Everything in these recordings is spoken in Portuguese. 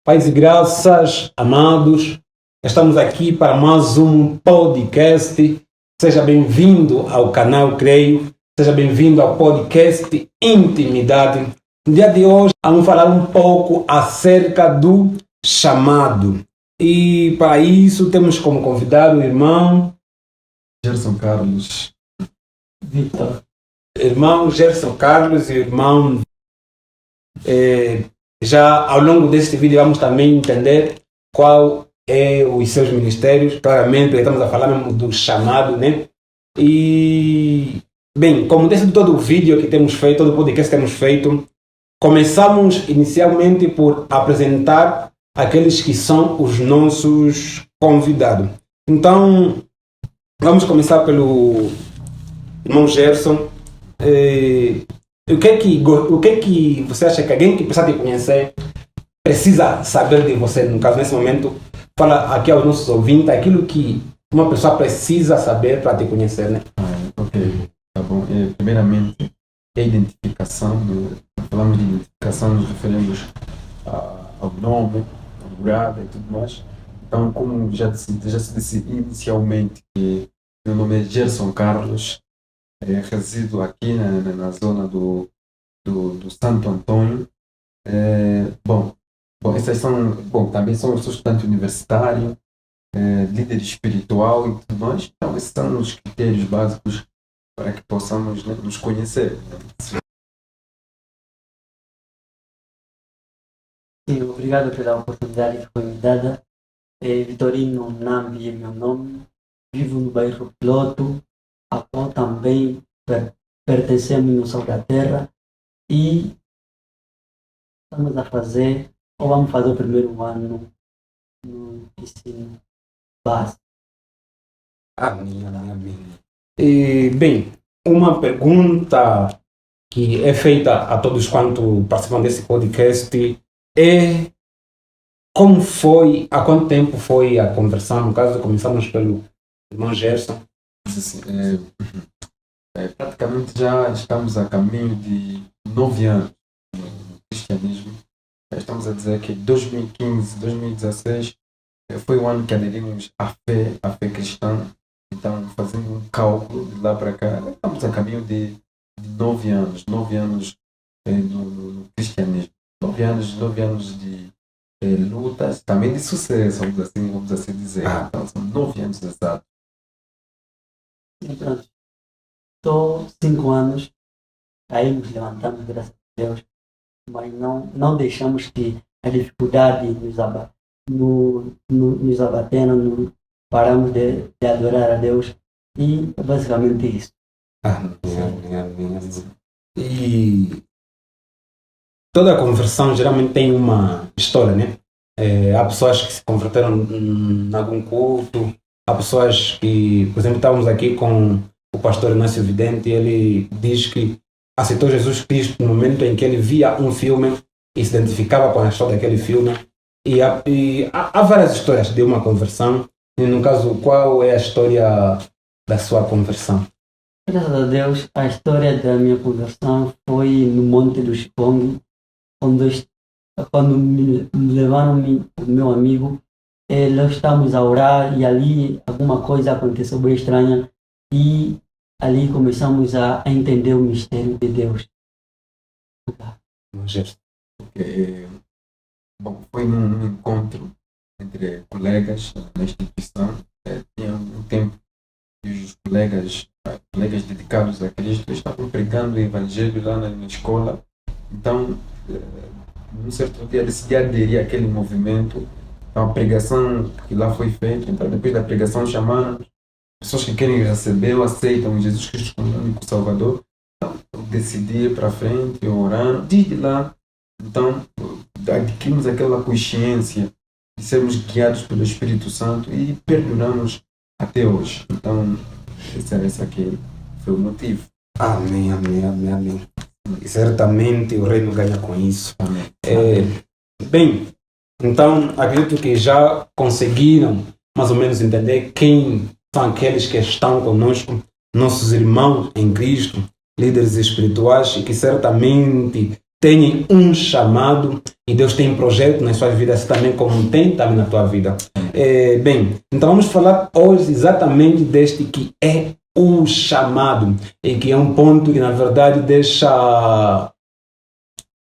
Paz e graças, amados. Estamos aqui para mais um podcast. Seja bem-vindo ao canal Creio. Seja bem-vindo ao podcast Intimidade. No dia de hoje, vamos falar um pouco acerca do chamado. E para isso, temos como convidado o irmão Gerson Carlos Vitor. Irmão Gerson Carlos e o irmão. Já ao longo deste vídeo vamos também entender qual é os seus ministérios, claramente, porque estamos a falar mesmo do chamado, né? E, bem, como disse todo o vídeo que temos feito, todo o podcast que temos feito, começamos inicialmente por apresentar aqueles que são os nossos convidados. Então, vamos começar pelo irmão Gerson. O que é que você acha que alguém que precisa te conhecer precisa saber de você? No caso, nesse momento, fala aqui aos nossos ouvintes aquilo que uma pessoa precisa saber para te conhecer, né? Ok, tá bom. Primeiramente, a identificação. Falamos de identificação, nos referimos ao nome, à morada e tudo mais. Então, como já se disse inicialmente, que meu nome é Gerson Carlos. Resido aqui na zona do Santo Antônio. Essas são, também sou estudante universitário, líder espiritual e tudo mais. Então, esses são os critérios básicos para que possamos, né, nos conhecer. Sim, obrigado pela oportunidade que foi me dada. Vitorino Nambi é meu nome. Vivo no bairro Piloto, a qual também pertencemos no Sol da Terra, e estamos a fazer, ou vamos fazer o primeiro ano no ensino básico. Amém. E, bem, uma pergunta que é feita a todos quanto participam desse podcast é como foi, há quanto tempo foi a conversão? No caso, começamos pelo irmão Gerson. Assim, praticamente já estamos a caminho de 9 anos no cristianismo. Estamos a dizer que 2015, 2016 foi o ano que aderimos à fé cristã. Então, fazendo um cálculo de lá para cá, estamos a caminho de 9 anos no cristianismo. 9 anos de lutas, também de sucesso, vamos assim dizer. Então, são 9 anos exatos. Pronto. Estou 5 anos, aí nos levantamos, graças a Deus, mas não deixamos que a dificuldade nos abater, não paramos de adorar a Deus, e é basicamente isso. Amém. E toda a conversão geralmente tem uma história, né? Há pessoas que se converteram em algum culto. Há pessoas que, por exemplo, estávamos aqui com o pastor Inácio Vidente, e ele diz que aceitou Jesus Cristo no momento em que ele via um filme e se identificava com a história daquele filme. E há várias histórias de uma conversão. E no caso, qual é a história da sua conversão? Graças a Deus, a história da minha conversão foi no Monte do Chipong, quando me levaram o meu amigo. Nós estávamos a orar e ali alguma coisa aconteceu bem estranha, e ali começamos a entender o mistério de Deus. Foi num encontro entre colegas na instituição. Tinha um tempo que os colegas dedicados a Cristo estavam pregando o Evangelho lá na escola. Então, num certo dia, decidi aderir àquele movimento. Então, a pregação que lá foi feita, então depois da pregação chamaram pessoas que querem receber ou aceitam Jesus Cristo como único Salvador. Então, eu decidi ir para frente, orando, desde lá. Então, adquirimos aquela consciência de sermos guiados pelo Espírito Santo e perduramos até hoje. Então, esse aqui foi o motivo. Amém. E certamente o reino ganha com isso. Amém. Bem, então acredito que já conseguiram mais ou menos entender quem são aqueles que estão conosco, nossos irmãos em Cristo, líderes espirituais, e que certamente têm um chamado e Deus tem um projeto nas suas vidas também, como tem também na tua vida. Bem, então vamos falar hoje exatamente deste que é o chamado, e que é um ponto que na verdade deixa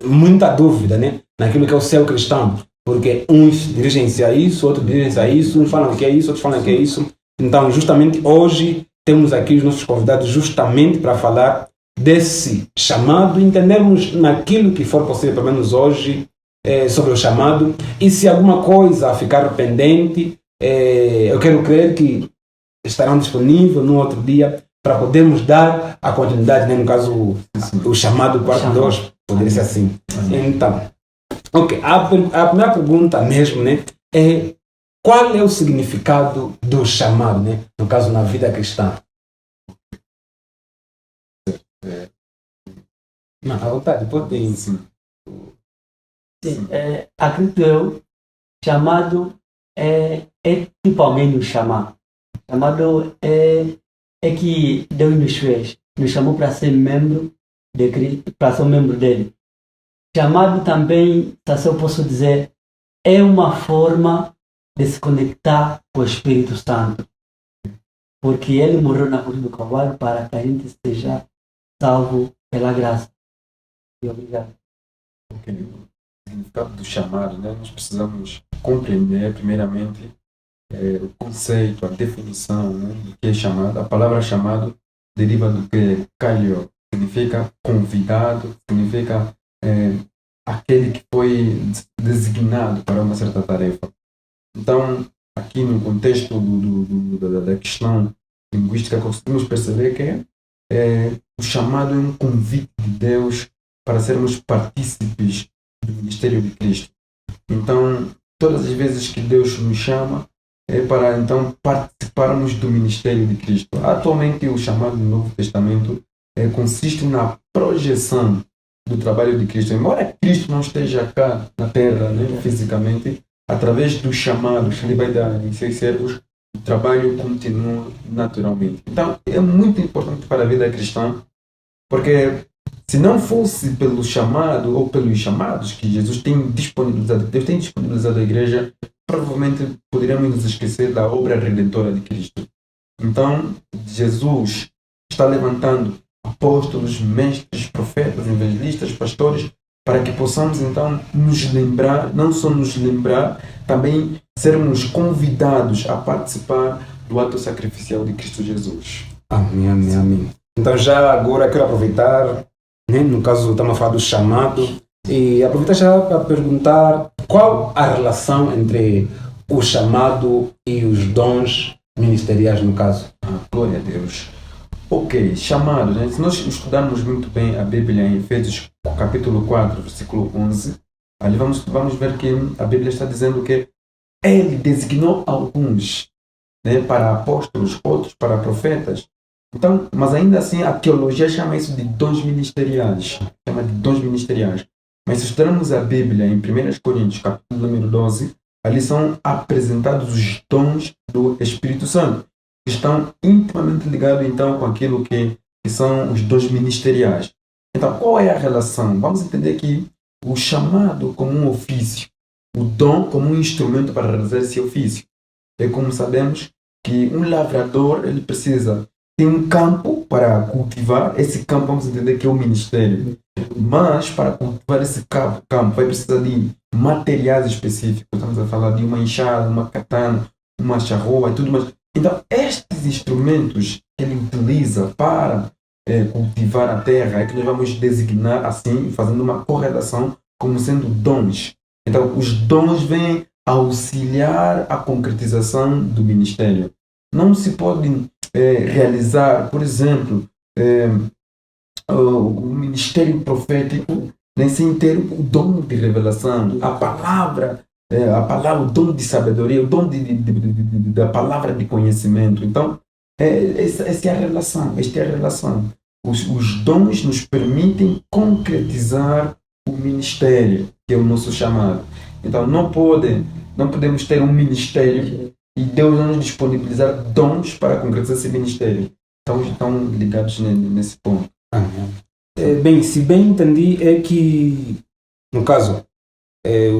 muita dúvida, né, naquilo que é o céu cristão, porque uns dirigem-se a isso, outros dirigem-se a isso, uns falam que é isso, outros falam que é isso. Então, justamente hoje temos aqui os nossos convidados justamente para falar desse chamado, entendermos naquilo que for possível, pelo menos hoje, sobre o chamado, e se alguma coisa ficar pendente, eu quero crer que estarão disponíveis no outro dia para podermos dar a continuidade, né? No caso, o chamado parte 2, poderia ser assim. Então, ok, a primeira pergunta mesmo, né, é qual é o significado do chamado, né? No caso, na vida cristã? Não, à vontade, pode ir. Sim, acredito eu, chamado é tipo alguém nos chamar. Chamado é que Deus nos fez, nos chamou para ser membro de Cristo, para ser um membro dele. Chamado também, se eu posso dizer, é uma forma de se conectar com o Espírito Santo. Porque ele morreu na cruz do Calvário para que a gente seja salvo pela graça. E obrigado. Ok. O significado do chamado, né? Nós precisamos compreender, primeiramente, o conceito, a definição, né, do que é chamado. A palavra chamado deriva do que kalio, significa convidado, significa aquele que foi designado para uma certa tarefa. Então, aqui no contexto da questão linguística, conseguimos perceber que o chamado é um convite de Deus para sermos partícipes do ministério de Cristo. Então, todas as vezes que Deus nos chama, é para então participarmos do ministério de Cristo. Atualmente, o chamado do Novo Testamento consiste na projeção do trabalho de Cristo. Embora Cristo não esteja cá na Terra, né, fisicamente, através dos chamados que Ele vai dar em seus servos, o trabalho continua naturalmente. Então, é muito importante para a vida cristã, porque se não fosse pelo chamado ou pelos chamados que Jesus tem disponibilizado, Deus tem disponibilizado à igreja, provavelmente poderíamos nos esquecer da obra redentora de Cristo. Então, Jesus está levantando apóstolos, mestres, profetas, evangelistas, pastores, para que possamos então nos lembrar, não só nos lembrar, também sermos convidados a participar do ato sacrificial de Cristo Jesus. Amém, amém, amém. Então já agora quero aproveitar, né, no caso estamos a falar do chamado, e aproveitar já para perguntar qual a relação entre o chamado e os dons ministeriais no caso. Glória a Deus. Ok, chamado, né? Se nós estudarmos muito bem a Bíblia em Efésios capítulo 4, versículo 11, ali vamos ver que a Bíblia está dizendo que Ele designou alguns, né, para apóstolos, outros para profetas. Então, mas ainda assim a teologia chama isso de dons ministeriais. Chama de dons ministeriais. Mas se estudarmos a Bíblia em 1 Coríntios, capítulo número 12, ali são apresentados os dons do Espírito Santo, que estão intimamente ligados então com aquilo que são os dons ministeriais. Então, qual é a relação? Vamos entender que o chamado como um ofício, o dom como um instrumento para realizar esse ofício. É como sabemos que um lavrador ele precisa ter um campo para cultivar. Esse campo vamos entender que é o ministério. Mas para cultivar esse campo vai precisar de materiais específicos. Estamos a falar de uma enxada, uma katana, uma charroa e tudo mais. Então, estes instrumentos que ele utiliza para cultivar a terra é que nós vamos designar assim, fazendo uma correlação como sendo dons. Então, os dons vêm auxiliar a concretização do ministério. Não se pode realizar, por exemplo, o ministério profético, nem sem ter o dom de revelação, a palavra, o dom de sabedoria, o dom da palavra de conhecimento. Então, esta é a relação. Os dons nos permitem concretizar o ministério, que é o nosso chamado. Então, não podemos ter um ministério e Deus não nos disponibilizar dons para concretizar esse ministério. Então, estão ligados nesse ponto. Bem, se bem entendi, é que, no caso,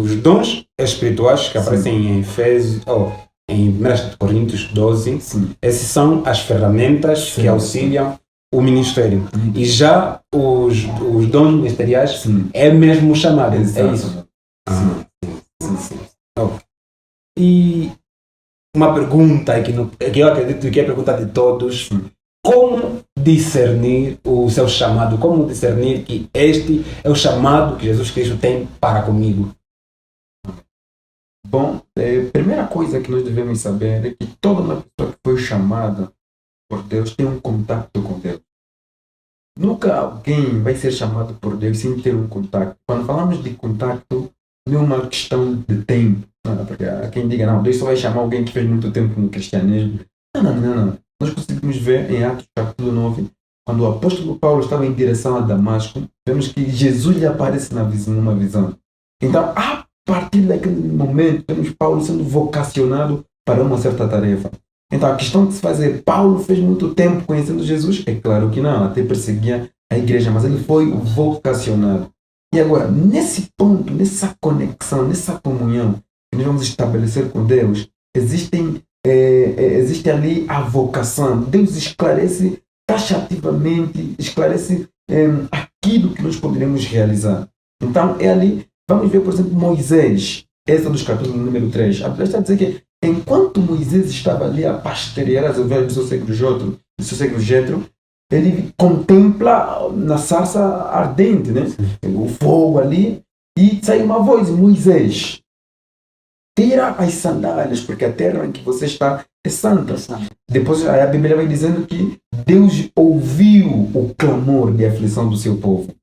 os dons espirituais que aparecem em Efésios, ou em 1 Coríntios 12, Sim. esses são as ferramentas que auxiliam o ministério. E já os dons ministeriais Sim. é mesmo chamado, é Exato. isso. Sim. Ok. E uma pergunta que eu acredito que é a pergunta de todos: Sim. como discernir o seu chamado? Como discernir que este é o chamado que Jesus Cristo tem para comigo? Bom, a primeira coisa que nós devemos saber é que toda uma pessoa que foi chamada por Deus tem um contato com Deus. Nunca alguém vai ser chamado por Deus sem ter um contato. Quando falamos de contato, não é uma questão de tempo. Porque há quem diga, não, Deus só vai chamar alguém que fez muito tempo no cristianismo. Não. Nós conseguimos ver em Atos capítulo 9, quando o apóstolo Paulo estava em direção a Damasco, vemos que Jesus lhe aparece numa visão. Então, a partir daquele momento, temos Paulo sendo vocacionado para uma certa tarefa. Então, a questão que se faz é, Paulo fez muito tempo conhecendo Jesus? É claro que não, até perseguia a igreja, mas ele foi vocacionado. E agora, nesse ponto, nessa conexão, nessa comunhão que nós vamos estabelecer com Deus, existe ali a vocação. Deus esclarece taxativamente, esclarece aquilo que nós poderemos realizar. Então, é ali, vamos ver, por exemplo, Moisés, Êxodo capítulo número 3. A Bíblia está a dizer que enquanto Moisés estava ali a pastorear as ovelhas do seu sogro Jetro, ele contempla na sarça ardente, né? O fogo ali, e sai uma voz: Moisés, tira as sandálias, porque a terra em que você está é santa. Depois a Bíblia vai dizendo que Deus ouviu o clamor de aflição do seu povo.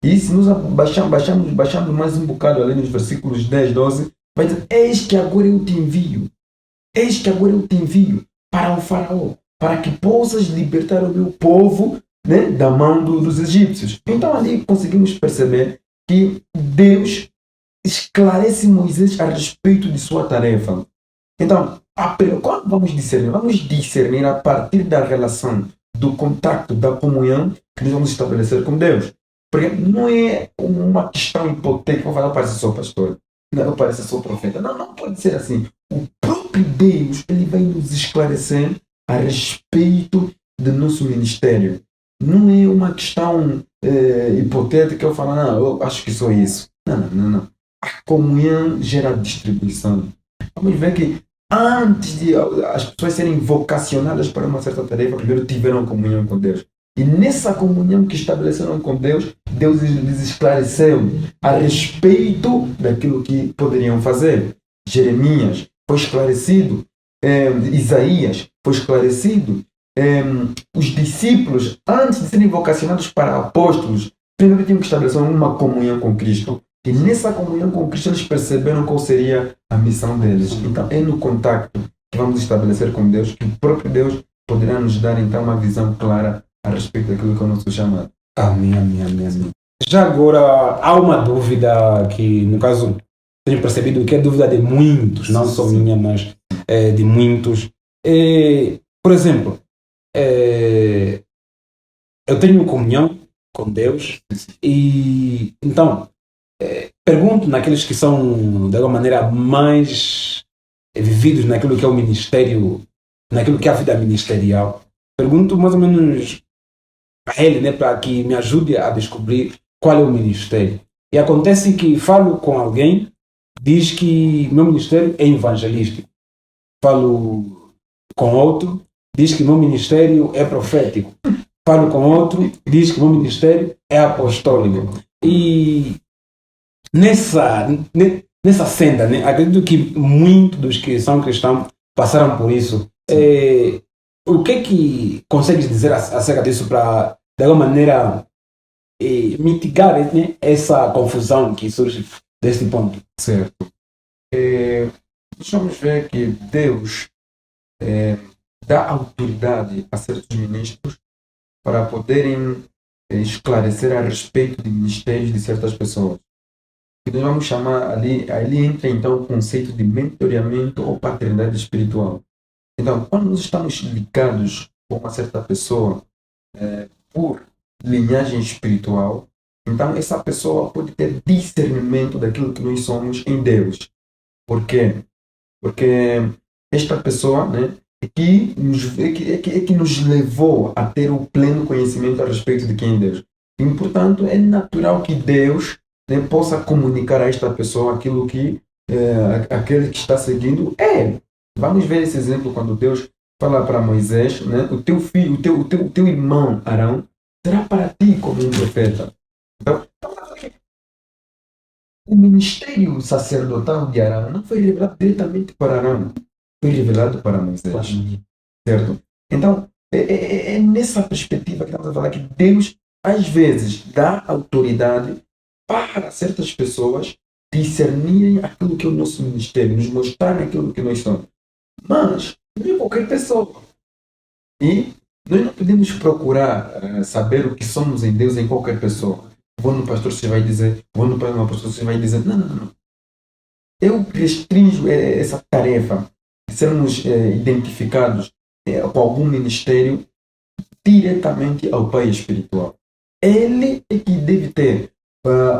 E se nós baixamos mais um bocado ali nos versículos 10, 12, vai dizer: eis que agora eu te envio. Eis que agora eu te envio para o faraó, para que possas libertar o meu povo, né, da mão dos egípcios. Então ali conseguimos perceber que Deus esclarece Moisés a respeito de sua tarefa. Então, quando vamos discernir? Vamos discernir a partir da relação, do contato, da comunhão que nós vamos estabelecer com Deus. Porque não é uma questão hipotética, eu parecer só pastor, eu parecer só profeta. Não pode ser assim. O próprio Deus, ele vai nos esclarecer a respeito do nosso ministério. Não é uma questão hipotética, eu falo, não, eu acho que sou isso. Não. A comunhão gera distribuição. Vamos ver que antes de as pessoas serem vocacionadas para uma certa tarefa, primeiro tiveram comunhão com Deus. E nessa comunhão que estabeleceram com Deus, Deus lhes esclareceu a respeito daquilo que poderiam fazer. Jeremias foi esclarecido, Isaías foi esclarecido, os discípulos, antes de serem vocacionados para apóstolos, primeiro tinham que estabelecer uma comunhão com Cristo. E nessa comunhão com Cristo eles perceberam qual seria a missão deles. Então é no contato que vamos estabelecer com Deus que o próprio Deus poderá nos dar então uma visão clara a respeito daquilo que é o nosso chamado. Amém. Já agora, há uma dúvida que, no caso, tenho percebido que é dúvida de muitos, não só minha, mas de muitos. Por exemplo, eu tenho comunhão com Deus e, então, pergunto naqueles que são, de alguma maneira, mais vividos naquilo que é o ministério, naquilo que é a vida ministerial. Pergunto mais ou menos a ele, né, para que me ajude a descobrir qual é o ministério. E acontece que falo com alguém, diz que meu ministério é evangelístico. Falo com outro, diz que meu ministério é profético. Falo com outro, diz que meu ministério é apostólico. E nessa senda, né, acredito que muitos dos que são cristãos passaram por isso. O que é que consegues dizer acerca disso para, de alguma maneira, mitigar, né, essa confusão que surge deste ponto? Certo. Nós vamos ver que Deus dá autoridade a certos ministros para poderem esclarecer a respeito de ministérios de certas pessoas. E nós vamos chamar ali entra então o conceito de mentoreamento ou paternidade espiritual. Então, quando nós estamos ligados com uma certa pessoa, por linhagem espiritual, então essa pessoa pode ter discernimento daquilo que nós somos em Deus. Por quê? Porque esta pessoa, né, é que nos levou a ter o pleno conhecimento a respeito de quem é Deus. E, portanto, é natural que Deus, né, possa comunicar a esta pessoa aquilo que aquele que está seguindo é. Vamos ver esse exemplo quando Deus fala para Moisés, né, o teu filho, o teu irmão Arão será para ti como um profeta. Então, o ministério sacerdotal de Arão não foi revelado diretamente para Arão, foi revelado para Moisés. Certo? Então, é nessa perspectiva que estamos a falar que Deus, às vezes, dá autoridade para certas pessoas discernirem aquilo que é o nosso ministério, nos mostrarem aquilo que nós somos. Mas, não é qualquer pessoa. E nós não podemos procurar saber o que somos em Deus em qualquer pessoa. Vou no pastor, você vai dizer, vou no pastor, você vai dizer, não. Eu restringo essa tarefa de sermos identificados com algum ministério diretamente ao Pai espiritual. Ele é que deve ter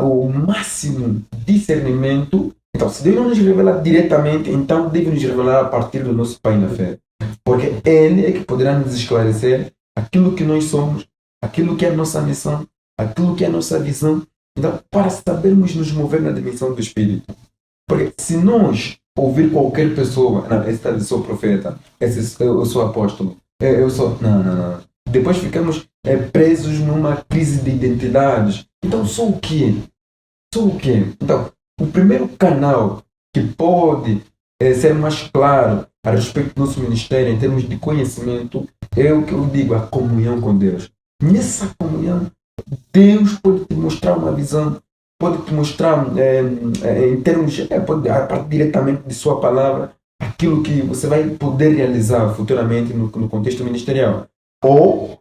o máximo discernimento. Então, se Deus não nos revela diretamente, então deve nos revelar a partir do nosso Pai na fé. Porque Ele é que poderá nos esclarecer aquilo que nós somos, aquilo que é a nossa missão, aquilo que é a nossa visão. Então, para sabermos nos mover na dimensão do Espírito. Porque se nós ouvir qualquer pessoa, não, eu sou profeta, eu sou apóstolo, eu sou... Não. Depois ficamos presos numa crise de identidades. Então, sou o quê? Então, o primeiro canal que pode ser mais claro a respeito do nosso ministério em termos de conhecimento é o que eu digo, a comunhão com Deus. Nessa comunhão, Deus pode te mostrar uma visão, pode te mostrar em termos, pode a partir diretamente de sua palavra, aquilo que você vai poder realizar futuramente no contexto ministerial. Ou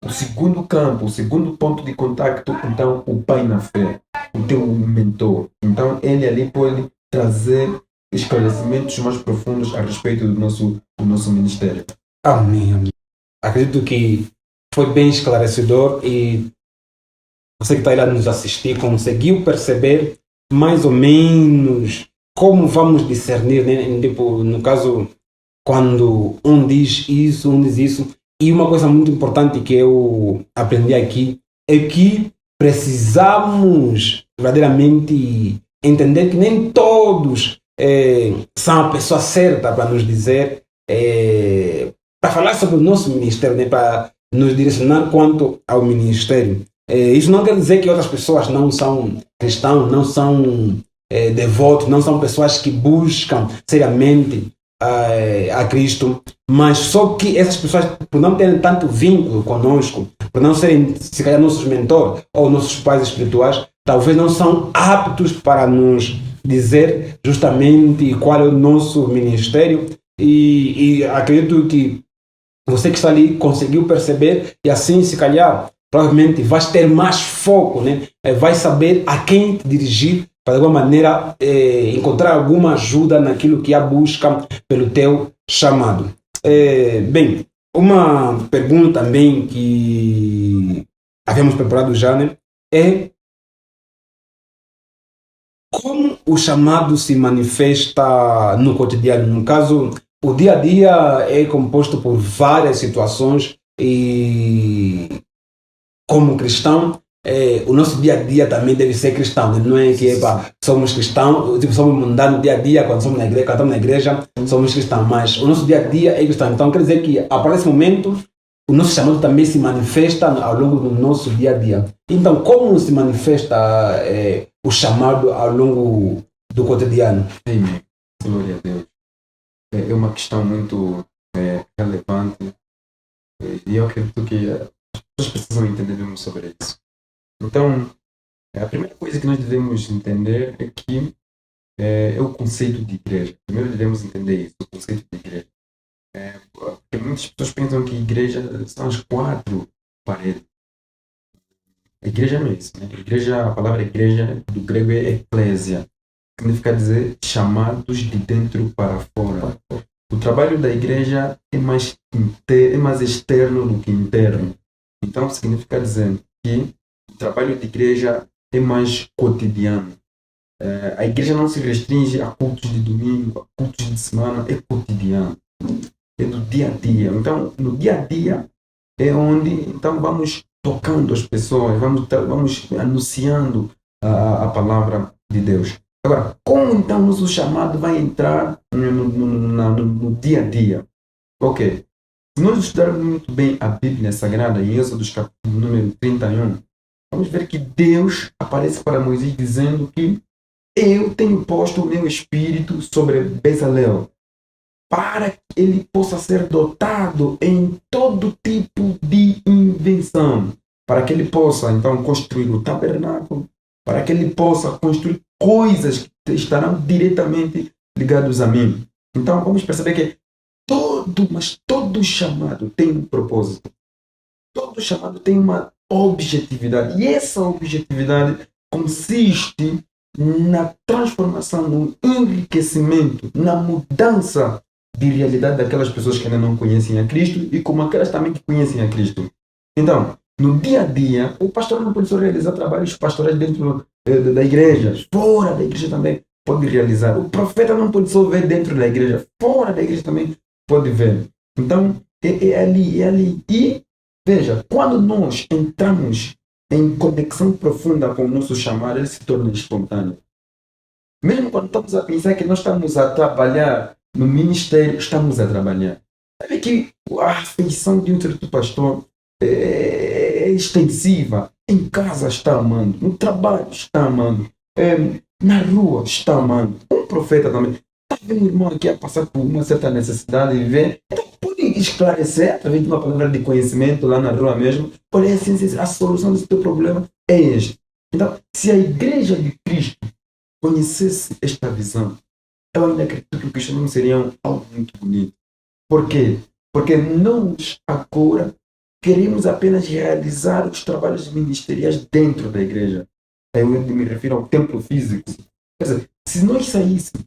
o segundo campo, o segundo ponto de contacto, então o pai na fé, o teu mentor. Então ele ali pode trazer esclarecimentos mais profundos a respeito do nosso ministério. Amém. Acredito que foi bem esclarecedor e você que está aí lá nos assistir conseguiu perceber mais ou menos como vamos discernir, né? Tipo, no caso, quando um diz isso, um diz isso. E uma coisa muito importante que eu aprendi aqui é que precisamos verdadeiramente entender que nem todos são a pessoa certa para nos dizer, para falar sobre o nosso ministério, né? Para nos direcionar quanto ao ministério. Isso não quer dizer que outras pessoas não são cristãos, não são devotos, não são pessoas que buscam seriamente a Cristo, mas só que essas pessoas, por não terem tanto vínculo conosco, por não serem, se calhar, nossos mentores ou nossos pais espirituais, talvez não são aptos para nos dizer justamente qual é o nosso ministério. E acredito que você que está ali conseguiu perceber, e assim, se calhar, provavelmente vais ter mais foco, né? Vai saber a quem te dirigir para de alguma maneira encontrar alguma ajuda naquilo que a busca pelo teu chamado. Bem, uma pergunta também que havíamos preparado já, né? É como o chamado se manifesta no cotidiano. No caso, o dia a dia é composto por várias situações e como cristão, o nosso dia a dia também deve ser cristão, né? Não é que somos cristãos, tipo, somos mundanos no dia a dia, quando estamos na igreja, somos cristãos, mas o nosso dia a dia é cristão. Então quer dizer que a partir desse momento o nosso chamado também se manifesta ao longo do nosso dia a dia. Então, como se manifesta o chamado ao longo do cotidiano? Amém. Glória a Deus. É uma questão muito relevante e eu acredito que as pessoas precisam entender mesmo sobre isso. Então, a primeira coisa que nós devemos entender é que é o conceito de igreja. Primeiro devemos entender isso, o conceito de igreja. Porque muitas pessoas pensam que igreja são as 4 paredes. A igreja não é isso, né? A palavra igreja do grego é eclésia. Significa dizer chamados de dentro para fora. O trabalho da igreja é mais externo do que interno. Então significa dizer que o trabalho de igreja é mais cotidiano. A igreja não se restringe a cultos de domingo, a cultos de semana, é cotidiano. É do dia a dia. Então, no dia a dia é onde então vamos tocando as pessoas, vamos anunciando a palavra de Deus. Agora, como então o nosso chamado vai entrar no dia a dia? Ok. Se nós estudarmos muito bem a Bíblia Sagrada, em Êxodo capítulo número 31, vamos ver que Deus aparece para Moisés dizendo que eu tenho posto o meu espírito sobre Bezalel, para que ele possa ser dotado em todo tipo de invenção, para que ele possa então construir o tabernáculo, para que ele possa construir coisas que estarão diretamente ligadas a mim. Então vamos perceber que todo chamado tem um propósito. Todo chamado tem uma objetividade. E essa objetividade consiste na transformação, no enriquecimento, na mudança de realidade daquelas pessoas que ainda não conhecem a Cristo e como aquelas também que conhecem a Cristo. Então, no dia a dia, o pastor não pode só realizar trabalhos pastorais dentro da igreja, fora da igreja também pode realizar. O profeta não pode só ver dentro da igreja, fora da igreja também pode ver. Então, é ali. E, veja, quando nós entramos em conexão profunda com o nosso chamado, ele se torna espontâneo. Mesmo quando estamos a pensar que nós estamos a trabalhar no ministério, estamos a trabalhar. Sabe que a afeição de um certo pastor é extensiva. Em casa está amando, no trabalho está amando, na rua está amando. Um profeta também. Está vendo um irmão aqui a passar por uma certa necessidade de viver? Então pode esclarecer através de uma palavra de conhecimento lá na rua mesmo. Olha, a solução desse teu problema é este. Então, se a igreja de Cristo conhecesse esta visão, eu ainda acredito que o cristianismo seria algo muito bonito. Por quê? Porque nós agora queremos apenas realizar os trabalhos ministeriais dentro da igreja. Eu me refiro ao templo físico. Quer dizer, se nós saíssemos,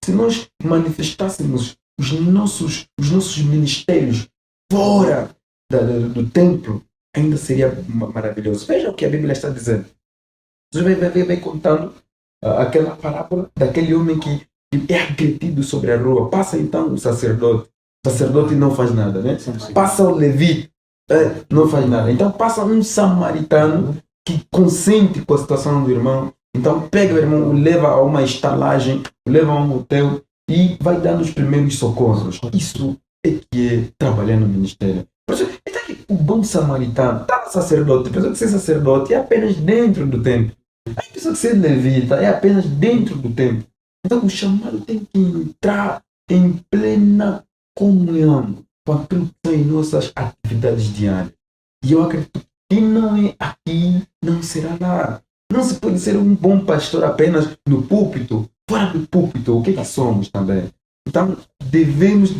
se nós manifestássemos os nossos ministérios fora do templo, ainda seria maravilhoso. Veja o que a Bíblia está dizendo. Jesus vai contando aquela parábola daquele homem que é agredido sobre a rua. Passa então o sacerdote. O sacerdote não faz nada, né? Passa o levita, não faz nada. Então passa um samaritano que consente com a situação do irmão. Então pega o irmão, o leva a uma estalagem, o leva a um hotel e vai dando os primeiros socorros. Isso é que é trabalhar no ministério. Por isso, está aqui o bom samaritano, está no sacerdote. A pessoa que ser sacerdote é apenas dentro do templo. A pessoa que ser levita é apenas dentro do templo. Então o chamado tem que entrar em plena comunhão com aquilo que são as nossas atividades diárias. E eu acredito que não é aqui, não será lá. Não se pode ser um bom pastor apenas no púlpito, fora do púlpito. O que é que somos também? Então devemos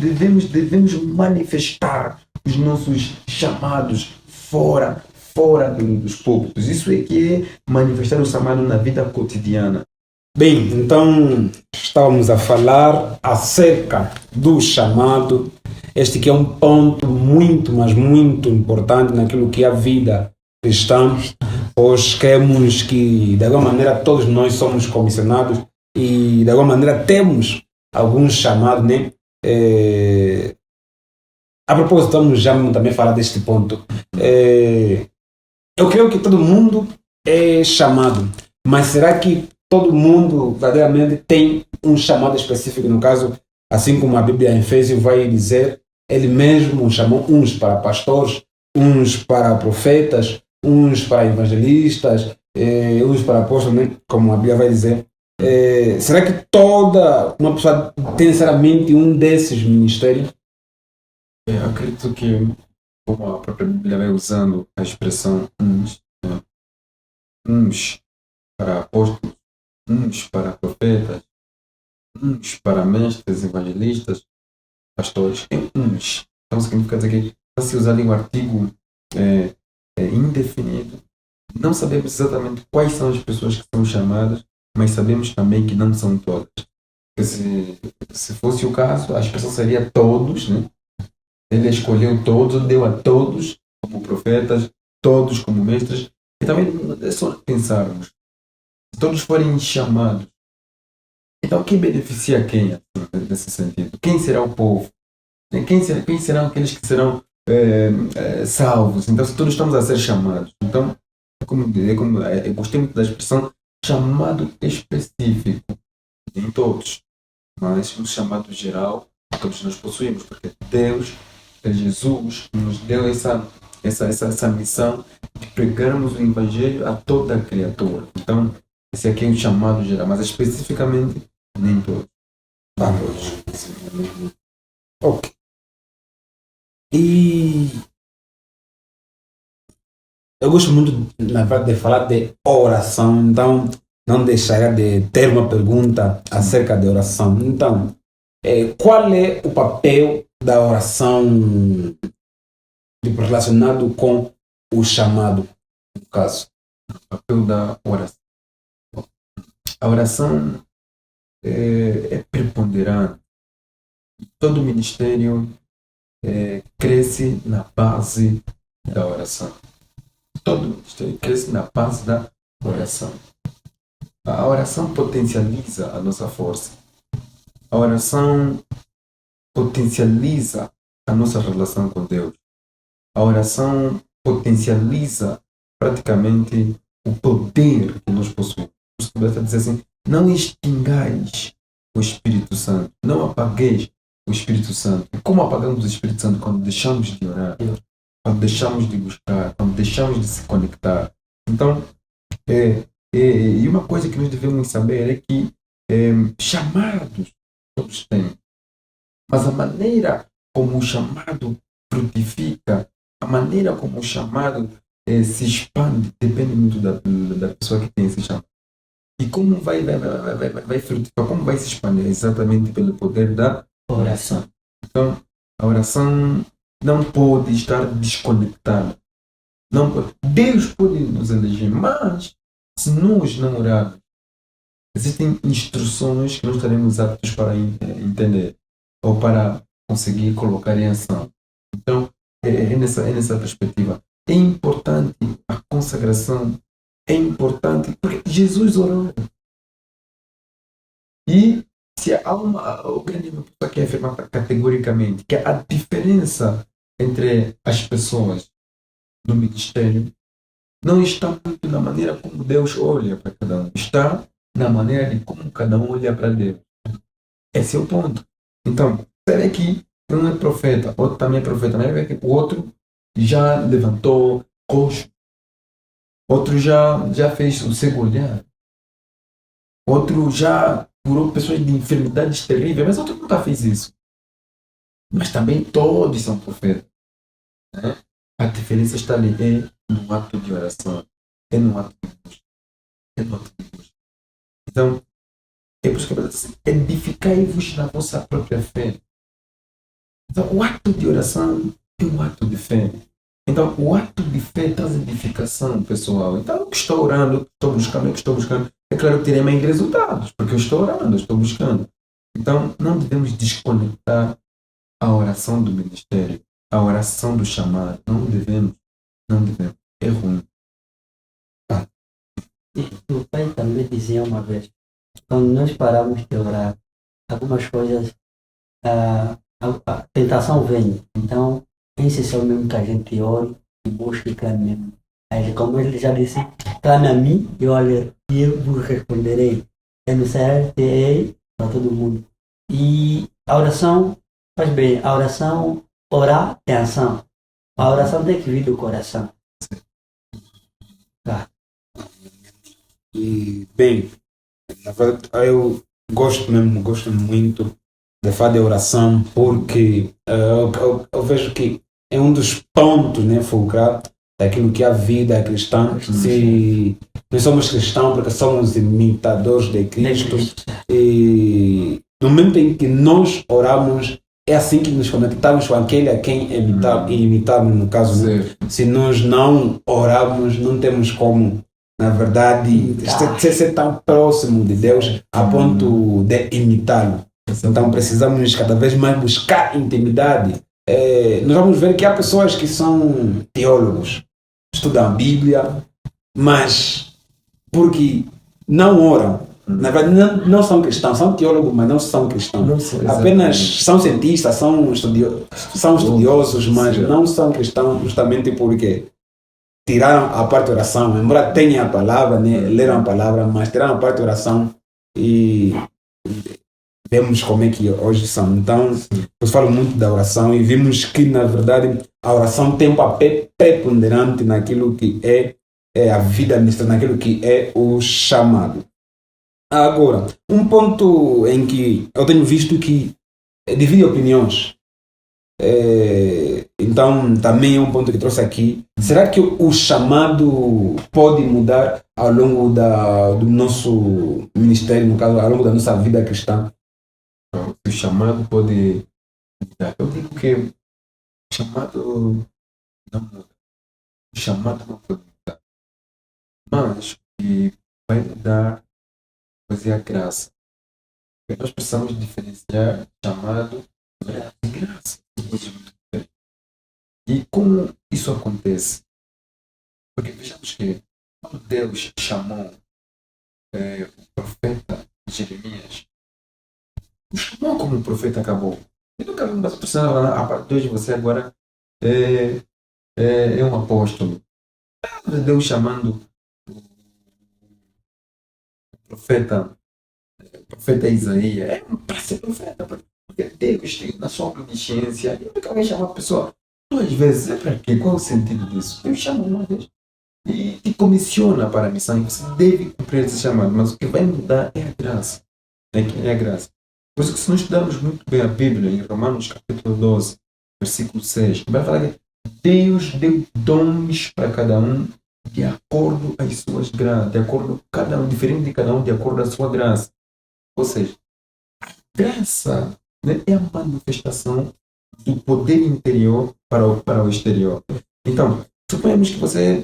manifestar os nossos chamados fora dos púlpitos. Isso é que é manifestar o chamado na vida cotidiana. Bem, então estávamos a falar acerca do chamado, este que é um ponto muito, mas muito importante naquilo que é a vida cristã, pois queremos que, de alguma maneira, todos nós somos comissionados e, de alguma maneira, temos alguns chamados, né? A propósito, vamos já também falar deste ponto. Eu creio que todo mundo é chamado, mas será que todo mundo verdadeiramente tem um chamado específico? No caso, assim como a Bíblia em Efésios vai dizer, ele mesmo chamou uns para pastores, uns para profetas, uns para evangelistas, uns para apóstolos, né? Como a Bíblia vai dizer. Será que toda uma pessoa tem necessariamente um desses ministérios? Eu acredito que, como a própria Bíblia vai usando a expressão uns para apóstolos, uns para profetas, uns para mestres, evangelistas, pastores, uns. Então significa dizer que está se usando um artigo indefinido. Não sabemos exatamente quais são as pessoas que são chamadas, mas sabemos também que não são todas. Se fosse o caso, a expressão seria todos, né? Ele escolheu todos, deu a todos como profetas, todos como mestres, e também é só pensarmos, se todos forem chamados, então quem beneficia quem, assim, nesse sentido? Quem será o povo? Quem serão aqueles que serão salvos? Então, se todos estamos a ser chamados, então, eu gostei muito da expressão chamado específico, nem todos, mas um chamado geral, todos nós possuímos, porque Deus, Jesus, nos deu essa missão de pregarmos o Evangelho a toda a criatura. Então, esse aqui é um chamado geral, mas especificamente nem todos. Para todos. Ok. E eu gosto muito, na verdade, de falar de oração, então não deixaria de ter uma pergunta acerca de oração. Então, qual é o papel da oração relacionado com o chamado, no caso? O papel da oração. A oração é preponderante. Todo ministério cresce na base da oração. Todo ministério cresce na base da oração. A oração potencializa a nossa força. A oração potencializa a nossa relação com Deus. A oração potencializa praticamente o poder que nós possuímos. Você deve dizer assim, não extingais o Espírito Santo, não apagueis o Espírito Santo. Como apagamos o Espírito Santo? Quando deixamos de orar, quando deixamos de buscar, quando deixamos de se conectar. Então, e uma coisa que nós devemos saber é que chamados todos têm, mas a maneira como o chamado frutifica, a maneira como o chamado se expande, depende muito da pessoa que tem esse chamado. E como vai frutificar, como vai se expandir? Exatamente pelo poder da oração. Então, a oração não pode estar desconectada. Não pode. Deus pode nos eleger, mas se nós não orarmos, existem instruções que nós estaremos aptos para entender ou para conseguir colocar em ação. Então, é nessa perspectiva. É importante a consagração, é importante, porque Jesus orou. E se há o grande pessoa que afirma categoricamente que a diferença entre as pessoas no ministério não está muito na maneira como Deus olha para cada um, está na maneira de como cada um olha para Deus. Esse é o ponto. Então, será que um é profeta, outro também é profeta, mas o outro já levantou coxo, outro já fez o cego olhar, outro já curou pessoas de enfermidades terríveis, mas outro nunca fez isso. Mas também todos são profetas. Né? A diferença está ali, no ato de oração, no ato de busca. Então, é por isso que eu digo assim, edificai-vos na vossa própria fé. Então, o ato de oração é um ato de fé. Então, o ato de fé traz edificação pessoal. Então, eu que estou orando, eu que estou buscando, é claro que terei mais resultados, porque eu estou orando, eu estou buscando. Então, não devemos desconectar a oração do ministério, a oração do chamado. Não devemos. É ruim. E o pai também dizia uma vez, quando nós paramos de orar, algumas coisas, a tentação vem. Então, é essencial mesmo que a gente ore e busque e clame mesmo. Aí, como ele já disse, clame a mim e eu vos responderei. MCRTE para todo mundo. E a oração faz bem. A oração, orar é ação. A oração tem que vir do coração. Tá. E, bem, na verdade, eu gosto muito de falar de oração, porque eu vejo que é um dos pontos, né, fulcral daquilo que é a vida cristã. Se nós somos cristãos porque somos imitadores de Cristo, e no momento em que nós oramos, é assim que nos conectamos com aquele a quem imitamos, no caso. Né? Se nós não oramos, não temos como, na verdade, ser tão próximo de Deus a ponto de imitá-lo. Então precisamos cada vez mais buscar intimidade. Nós vamos ver que há pessoas que são teólogos, estudam a Bíblia, mas porque não oram. Na verdade, não são cristãos, são teólogos, mas não são cristãos. Não sei Apenas exatamente. são cientistas, são estudiosos, mas Sim. não são cristãos justamente porque tiraram a parte de oração, embora tenham a palavra, né, leram a palavra, mas tiraram a parte de oração e vemos como é que hoje são. Então, eu falo muito da oração e vimos que, na verdade, a oração tem um papel preponderante naquilo que é a vida ministra, naquilo que é o chamado. Agora, um ponto em que eu tenho visto que divide opiniões. Então, também é um ponto que trouxe aqui. Será que o chamado pode mudar ao longo do nosso ministério, no caso, ao longo da nossa vida cristã? O chamado pode mudar. Eu digo que o chamado não muda. O chamado não pode mudar. Mas o que vai mudar é a graça. Porque nós precisamos diferenciar chamado de graça. E como isso acontece? Porque vejamos que quando Deus chamou o profeta Jeremias, o chamou como o profeta acabou. E nunca vi uma pessoa falando, a partir de hoje você agora é, é um apóstolo. Deus chamando o profeta Isaías, é para ser profeta, porque Deus tem na sua omnisciência. E nunca vai chamar a pessoa duas vezes. É para quê? Qual é o sentido disso? Deus chama uma vez e te comissiona para a missão. E você deve cumprir esse chamado, mas o que vai mudar é a graça. É a graça. Por isso que se nós estudarmos muito bem a Bíblia, em Romanos capítulo 12, versículo 6, vai falar que Deus deu dons para cada um de acordo às suas graças, de acordo cada um, diferente de cada um, de acordo à sua graça. Ou seja, graça, né, é a manifestação do poder interior para o exterior. Então, suponhamos que você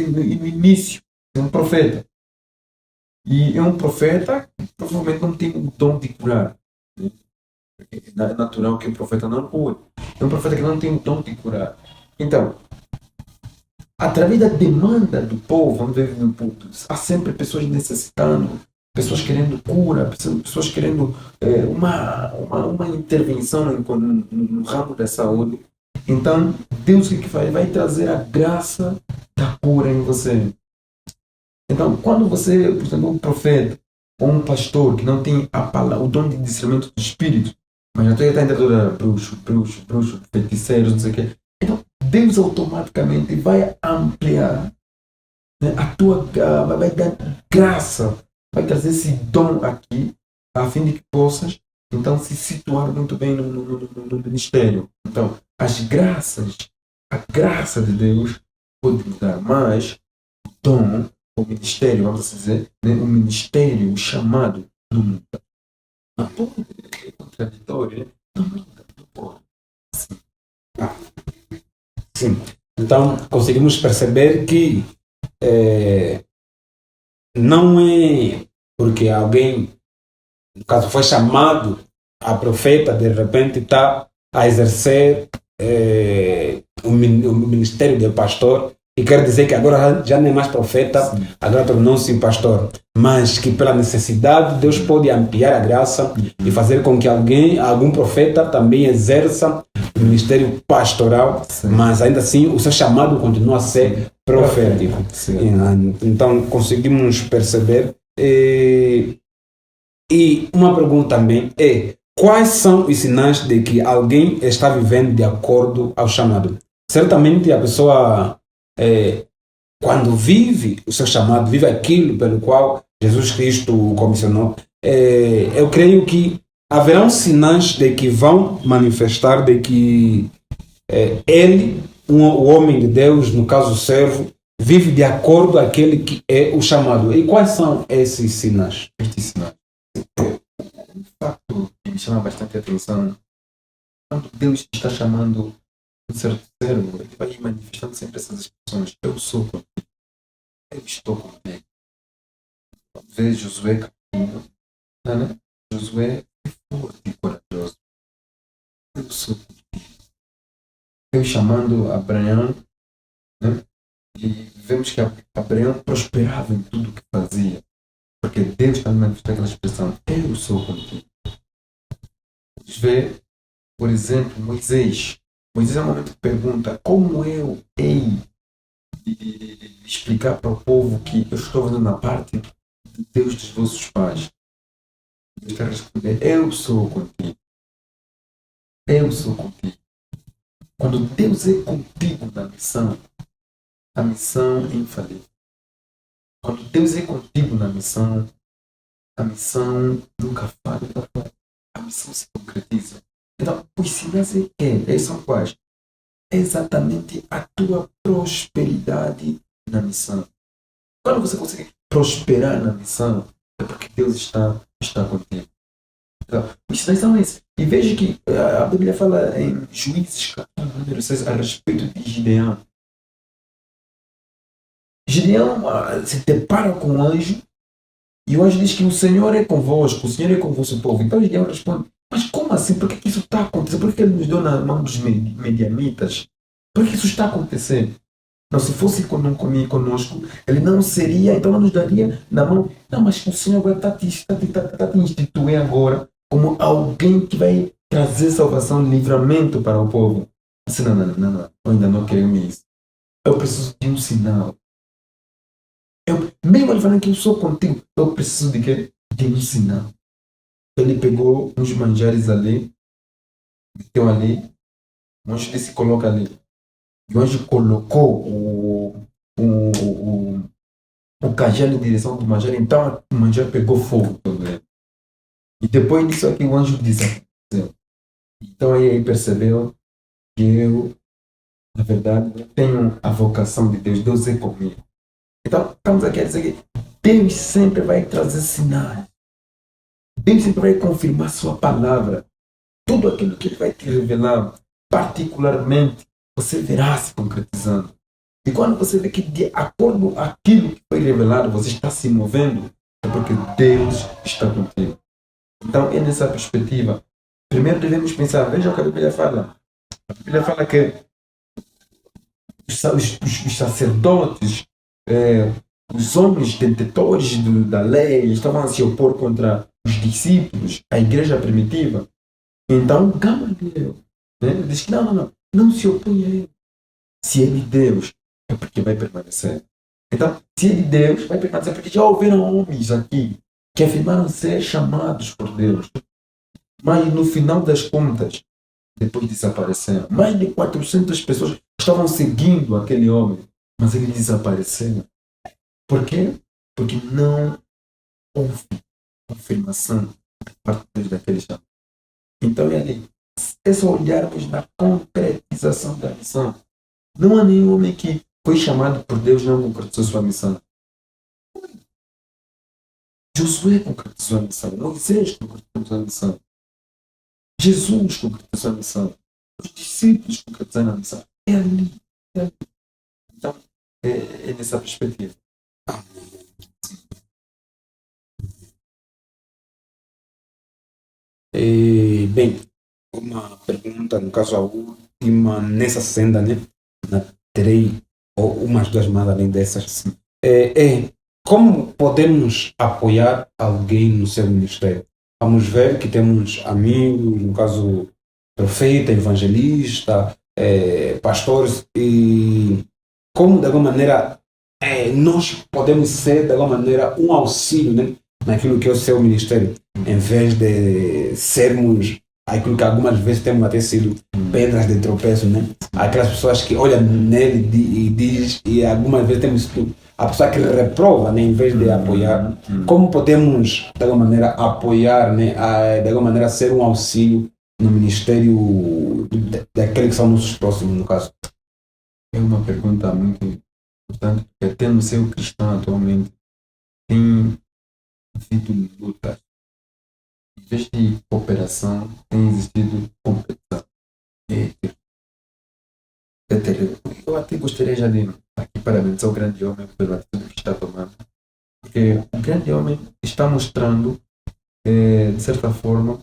no início é um profeta. E é um profeta que provavelmente não tem o dom de curar. Né? É natural que o profeta não cure. É um profeta que não tem o dom de curar. Então, através da demanda do povo, vamos ver, há sempre pessoas necessitando, pessoas querendo cura, pessoas querendo uma intervenção no ramo da saúde. Então, Deus o que faz? Vai trazer a graça da cura em você. Então, quando você, por exemplo, um profeta ou um pastor que não tem a palavra, o dom de discernimento do espírito, mas já está entrando bruxo, feiticeiros, não sei o quê. Então, Deus automaticamente vai ampliar, né, vai dar graça, vai trazer esse dom aqui, a fim de que possas, então, se situar muito bem no ministério. Então, a graça de Deus pode mudar, mas o dom, o ministério, vamos assim dizer, né, o ministério, o chamado, não muda. Não pode, é contraditório, né? Não muda, não pode. Assim. Sim. Então, conseguimos perceber que não é porque alguém, no caso, foi chamado a profeta, de repente está a exercer o ministério de pastor e quer dizer que agora já não é mais profeta, Sim. agora tornou-se pastor. Mas que pela necessidade Deus pode ampliar a graça e fazer com que algum profeta também exerça o ministério pastoral, Sim. mas ainda assim o seu chamado continua a ser profético. Sim. Então conseguimos perceber. E uma pergunta também é: quais são os sinais de que alguém está vivendo de acordo ao chamado? Certamente a pessoa, quando vive o seu chamado, vive aquilo pelo qual Jesus Cristo o comissionou, eu creio que haverão sinais de que vão manifestar de que ele, o homem de Deus, no caso o servo, vive de acordo com aquele que é o chamado. E quais são esses sinais? Estes sinais. Um fato que me chama bastante atenção, quando Deus está chamando um certo servo, ele vai manifestando sempre essas expressões. Eu sou contigo. Eu estou contigo. Vê Josué capítulo 1, né? Josué é forte e corajoso. Eu sou contigo. Eu chamando Abraão, né? E vemos que Abraão prosperava em tudo o que fazia. Porque Deus está manifestando aquela expressão, eu sou contigo. Vamos ver, por exemplo, Moisés. Moisés é um momento que pergunta, como eu hei de explicar para o povo que eu estou fazendo na parte de Deus dos vossos pais? Deus está a responder, eu sou contigo. Eu sou contigo. Quando Deus é contigo na missão, a missão é infalível. Quando Deus é contigo na missão, a missão nunca falha. A missão se concretiza. Então, os sinais é que eles são quais? É exatamente a tua prosperidade na missão. Quando você consegue prosperar na missão, é porque Deus está contigo. Então, os sinais são esses. E veja que a Bíblia fala em Juízes, capítulo número 6, a respeito de Gideão. Gideão se depara com um anjo e o anjo diz que o Senhor é convosco, o Senhor é com o vosso povo. Então Gideão responde, mas como assim? Por que isso está acontecendo? Por que ele nos deu na mão dos medianitas? Por que isso está acontecendo? Não, se fosse conosco, ele não seria, então não nos daria na mão. Não, mas o Senhor agora está te instituir agora como alguém que vai trazer salvação, livramento para o povo. Disse, não, eu ainda não quero isso. Eu preciso de um sinal. Mesmo ele falando que eu sou contigo, eu preciso de quê? De um sinal. Ele pegou uns manjares ali, meteu ali, o anjo disse, coloca ali. E o anjo colocou o cajado em direção do manjar, então o manjar pegou fogo todo ele. E depois disso aqui o anjo desapareceu. Então aí percebeu que eu, na verdade, tenho a vocação de Deus, Deus é comigo. Então estamos aqui a dizer que Deus sempre vai trazer sinais. Deus sempre vai confirmar sua palavra. Tudo aquilo que Ele vai te revelar, particularmente, você verá se concretizando. E quando você vê que de acordo com aquilo que foi revelado, você está se movendo, é porque Deus está contigo. Então é nessa perspectiva. Primeiro devemos pensar, veja o que a Bíblia fala. A Bíblia fala que os sacerdotes, os homens detentores da lei, estavam a se opor contra os discípulos, a igreja primitiva. Então Gamaliel diz que não se opõe a ele. Se é de Deus, é porque vai permanecer. Então, se é de Deus, vai permanecer, porque já houveram homens aqui que afirmaram ser chamados por Deus. Mas no final das contas, depois desapareceram. Mais de 400 pessoas estavam seguindo aquele homem, mas ele desapareceu. Por quê? Porque não houve confirmação da parte de Deus daquele chamado. Então é ali. É só olharmos na concretização da missão. Não há nenhum homem que foi chamado por Deus e não concretizou sua missão. Josué concretizou a missão. Moisés concretizou a missão. Jesus concretizou a missão. Os discípulos concretizaram a missão. É ali. Então, é nessa perspectiva. Bem, uma pergunta, no caso a última, nessa senda, né? Terei umas duas mais além dessas. Como podemos apoiar alguém no seu ministério? Vamos ver que temos amigos, no caso, profeta, evangelista, pastores, e como de alguma maneira nós podemos ser de alguma maneira um auxílio, né, naquilo que é o seu ministério, em vez de sermos aquilo que algumas vezes temos até sido pedras de tropeço, né? Aquelas pessoas que olham nele e diz, e algumas vezes temos a pessoa que reprova, né, em vez de apoiar. Como podemos de alguma maneira apoiar, né, de alguma maneira ser um auxílio no ministério daqueles que são nossos próximos, no caso? É uma pergunta muito importante, porque até no seu cristão atualmente tem havido lutas. Em vez de cooperação, tem existido competição. Eu até gostaria já de aqui parabenizar o grande homem pela atitude que está tomando. Porque o grande homem está mostrando, de certa forma,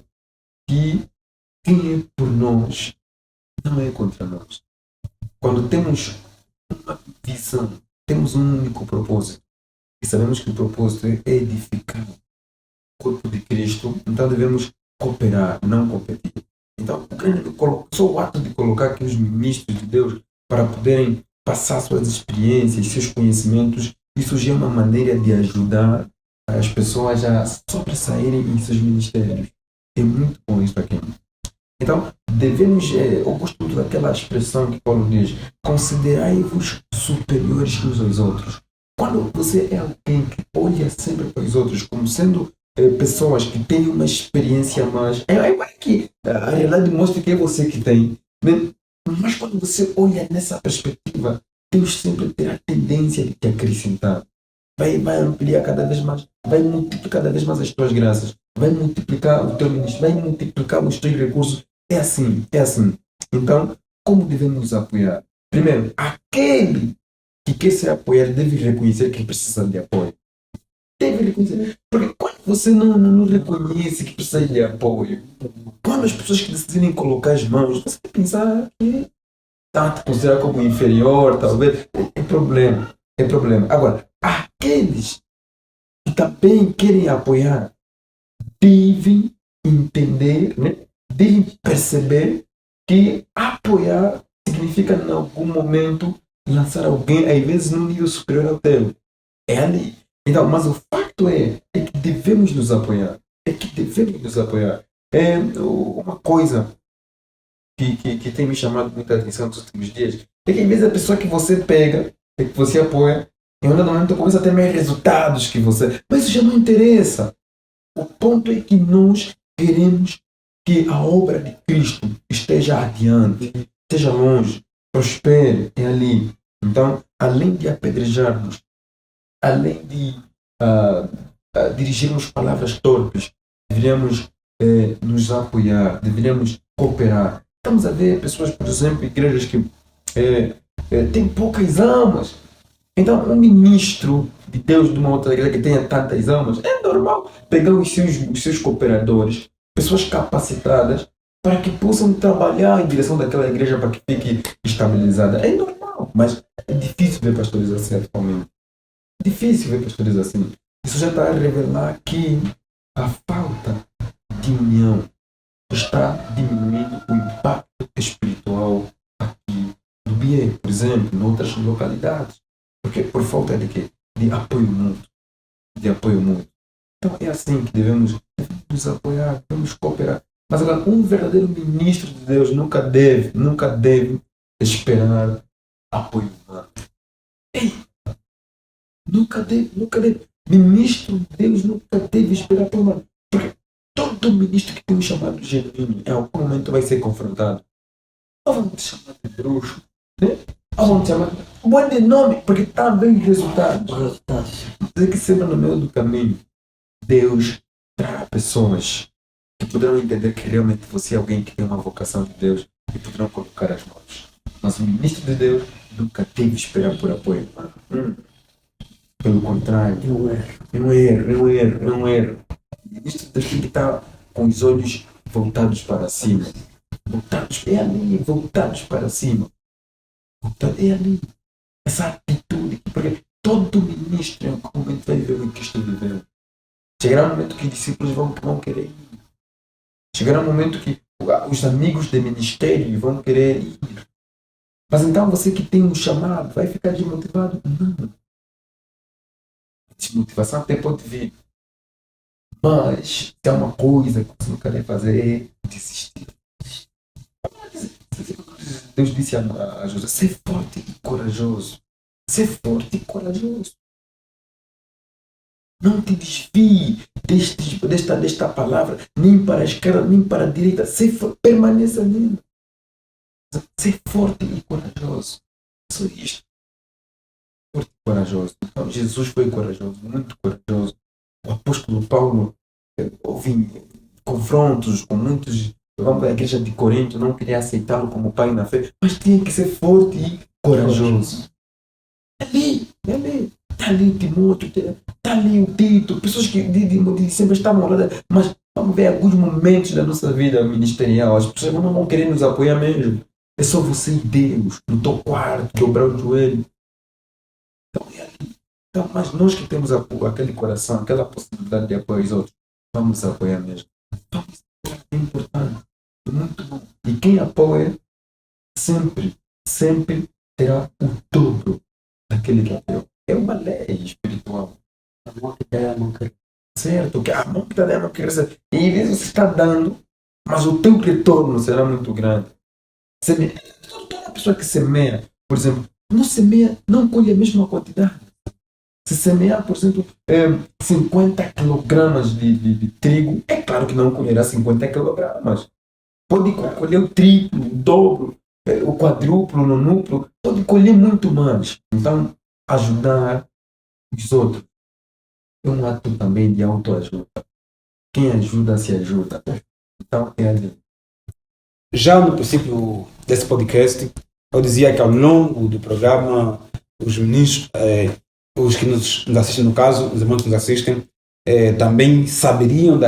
que quem é por nós não é contra nós. Quando temos visão, temos um único propósito. E sabemos que o propósito é edificar o corpo de Cristo, então devemos cooperar, não competir. Então, só o ato de colocar aqui os ministros de Deus para poderem passar suas experiências, seus conhecimentos, isso já é uma maneira de ajudar as pessoas a sobressaírem em seus ministérios. É muito bom isso aqui. Então, devemos, eu gosto muito daquela expressão que Paulo diz, considerai-vos superiores uns aos outros. Quando você é alguém que olha sempre para os outros como sendo pessoas que têm uma experiência mais, é que a realidade mostra que é você que tem, né? Mas quando você olha nessa perspectiva, Deus sempre terá a tendência de te acrescentar. Vai ampliar cada vez mais, vai multiplicar cada vez mais as tuas graças, vai multiplicar o teu ministério, vai multiplicar os teus recursos. É assim, é assim. Então, como devemos nos apoiar? Primeiro, aquele que quer ser apoiado deve reconhecer que precisa de apoio. Deve reconhecer. Porque quando você não reconhece que precisa de apoio, quando as pessoas que decidem colocar as mãos, você vai pensar que está a te considerar como inferior, talvez. É problema. É problema. Agora, aqueles que também querem apoiar devem entender, né? Devem perceber que apoiar significa, em algum momento, lançar alguém, às vezes, num nível superior ao teu. É ali. Então, mas o fato é que devemos nos apoiar. É que devemos nos apoiar. É uma coisa que tem me chamado muita atenção nos últimos dias é que, às vezes, a pessoa que você pega, que você apoia, em um dado momento começa a ter mais resultados que você. Mas isso já não interessa. O ponto é que nós queremos que a obra de Cristo esteja adiante, esteja longe, prospere, é ali. Então, além de apedrejarmos, além de dirigirmos palavras torpes, deveríamos nos apoiar, deveríamos cooperar. Estamos a ver pessoas, por exemplo, igrejas que têm poucas almas. Então, um ministro de Deus de uma outra igreja que tenha tantas almas, é normal pegar os seus cooperadores, pessoas capacitadas, para que possam trabalhar em direção daquela igreja para que fique estabilizada. É normal, mas é difícil ver pastores assim atualmente. É difícil ver pastores assim. Isso já está a revelar que a falta de união está diminuindo o impacto espiritual aqui no BIE, por exemplo, em outras localidades. Porque por falta de quê? De apoio mútuo. De apoio mútuo. Então é assim que devemos nos apoiar, devemos cooperar. Mas agora, um verdadeiro ministro de Deus nunca deve esperar apoio humano. Ei! Nunca deve. Ministro de Deus nunca deve esperar apoio humano. Porque todo ministro que tem um chamado genuíno, em algum momento vai ser confrontado. Ou vão te chamar de bruxo, né? Ou vão te chamar de bom de nome, porque está bem resultados. Tem que sempre no meio do caminho. Deus trará pessoas que poderão entender que realmente você é alguém que tem uma vocação de Deus e poderão colocar as mãos. Mas o ministro de Deus nunca teve esperar por apoio. Pelo contrário, é um erro. O ministro de Deus tem que estar com os olhos voltados para cima. Voltados para cima. É ali. Essa atitude. Porque todo ministro em algum momento vai viver o que Cristo viveu. Chegará um momento que os discípulos vão querer ir. Chegará um momento que os amigos de ministério vão querer ir. Mas então você que tem um chamado vai ficar desmotivado? Não. Desmotivação até pode vir. Mas se há uma coisa que você não quer fazer é desistir. Deus disse a José, ser forte e corajoso. Ser forte e corajoso. Não te desvie desta palavra, nem para a esquerda, nem para a direita. Permaneça nele. Ser forte e corajoso. Só isto. Forte e corajoso. Então, Jesus foi corajoso, muito corajoso. O apóstolo Paulo houve confrontos com muitos. Vamos à igreja de Corinto, não queria aceitá-lo como pai na fé, mas tinha que ser forte e corajoso. Ali. Está ali o Timóteo, está ali o Tito, pessoas que sempre estavam lá, mas vamos ver alguns momentos da nossa vida ministerial, as pessoas não vão querer nos apoiar mesmo. É só você e Deus, no teu quarto, dobrar o joelho. Então, é ali. Então, mas nós que temos aquele coração, aquela possibilidade de apoiar os outros, vamos apoiar mesmo. Então, isso é importante, é muito bom. E quem apoia sempre, sempre terá o dobro daquele que deu. É uma lei espiritual. A mão que dá, a mão que Certo? Que a mão que está dando que recebe. E às vezes você está dando, mas o teu retorno será muito grande. Toda pessoa que semeia, por exemplo, não semeia, não colhe a mesma quantidade. Se semear, por exemplo, 50 quilogramas de trigo, é claro que não colherá 50 quilogramas. Pode colher o triplo, o dobro, o quadruplo, o nonuplo, pode colher muito mais. Então, ajudar os outros é um ato também de autoajuda. Quem ajuda se ajuda. Então, é ali. Já no princípio desse podcast, eu dizia que ao longo do programa, os ministros, os que nos assistem no caso, os irmãos que nos assistem, também saberiam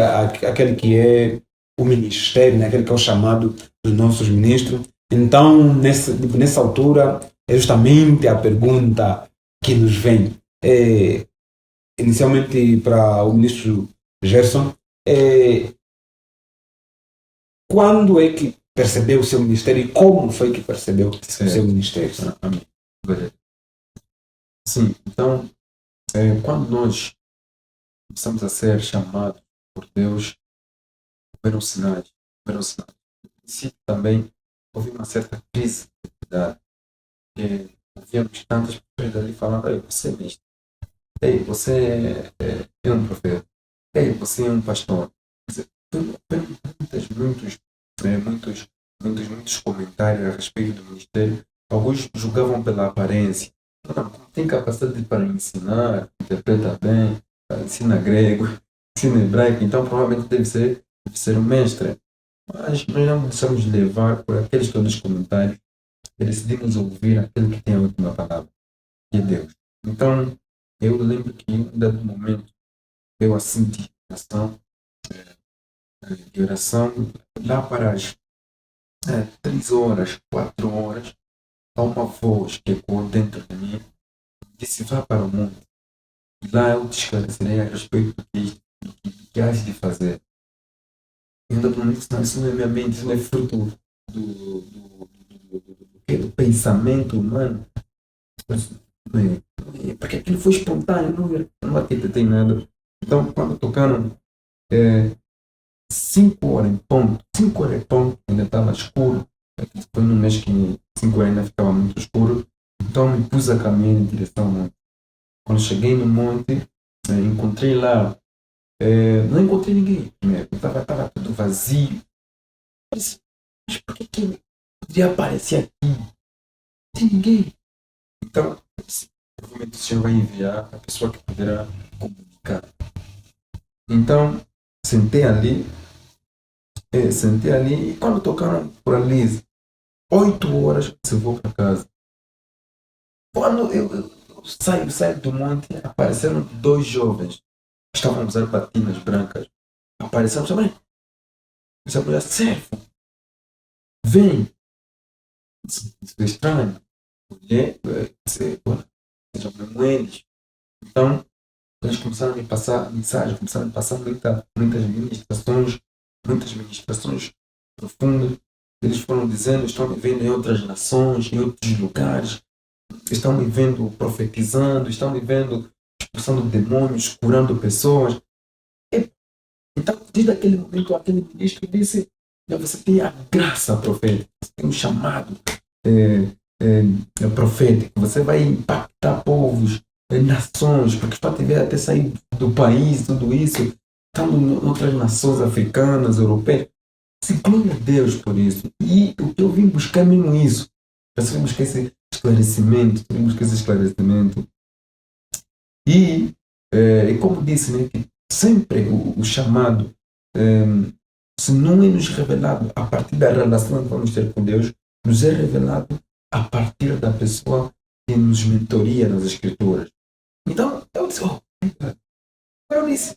aquele que é o ministério, né? Aquele que é o chamado dos nossos ministros. Então, nessa altura, é justamente a pergunta que nos vem. Inicialmente para o ministro Gerson, quando é que percebeu o seu ministério e como foi que percebeu o seu ministério? Amém. Sim, então, quando nós começamos a ser chamados por Deus, houveram sinais. E também houve uma certa crise de idade. Ouvíamos tantas pessoas ali falando: ei, você é ministro, ei, você é um profeta, ei, você é um pastor. Muitos comentários a respeito do ministério. Alguns julgavam pela aparência. Não, tem capacidade para ensinar, interpreta bem, ensina grego, ensina hebraico, então provavelmente deve ser um mestre. Mas nós não deixamos levar por aqueles todos os comentários e decidimos ouvir aquele que tem a última palavra, que é Deus. Então, eu lembro que em um dado momento eu assim de oração lá para as 3 horas, 4 horas, há uma voz que ecoou dentro de mim, disse: vá para o mundo, e lá eu te esclarecerei a respeito do que has de fazer. E ainda por isso, não, isso não é minha mente, isso não é fruto do pensamento humano. Porque aquilo foi espontâneo, não arquitetei nada. Então, quando tocaram 5 horas em ponto, ainda estava escuro. Foi num mês que 5 horas ainda ficava muito escuro. Então me pus a caminhar em direção ao monte. Quando cheguei no monte, encontrei lá, não encontrei ninguém primeiro, estava tudo vazio. Mas por que poderia aparecer aqui? Não tem ninguém. Então, provavelmente o Senhor vai enviar a pessoa que poderá comunicar. Então, sentei ali e quando tocaram por ali, 8 horas eu vou para casa. Quando eu saio do monte, apareceram 2 jovens que estavam a usar patinas brancas. Apareceram também. Essa mulher: servo, vem. Isso é estranho. Mulher, sejam mesmo eles. Então, eles começaram a me passar mensagens, começaram a me passar muitas ministrações profundas. Eles foram dizendo: estão me vendo em outras nações, em outros lugares, estão me vendo profetizando, estão me vendo expulsando demônios, curando pessoas. Então, desde aquele momento, aquele ministro disse: você tem a graça profética, você tem um chamado profético, você vai impactar povos, nações, porque para te ver até sair do país, tudo isso, estando em outras nações africanas, europeias. Se glória a Deus por isso. E o que eu vim buscar é mesmo isso. Eu vim buscar esse esclarecimento. E como disse, né, que sempre o chamado, se não é nos revelado a partir da relação que vamos ter com Deus, nos é revelado a partir da pessoa que nos mentoria nas Escrituras. Então, eu disse: eu disse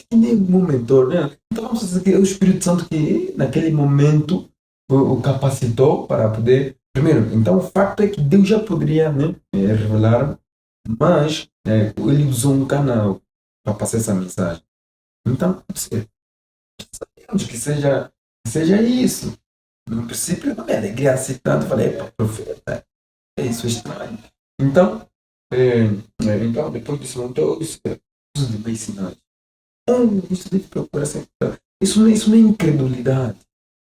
que nem o meu mentor, né? Então vamos dizer que é o Espírito Santo que naquele momento o capacitou para poder. Primeiro, então o facto é que Deus já poderia, né, revelar Mas ele usou um canal para passar essa mensagem. Então, sabemos que seja isso. No princípio, não me alegria assim tanto. Falei, "Epa, profeta, é isso, é estranho." Então, então depois disso, então, isso uso de bem sinais. Isso deve procurar sempre. Isso não é incredulidade.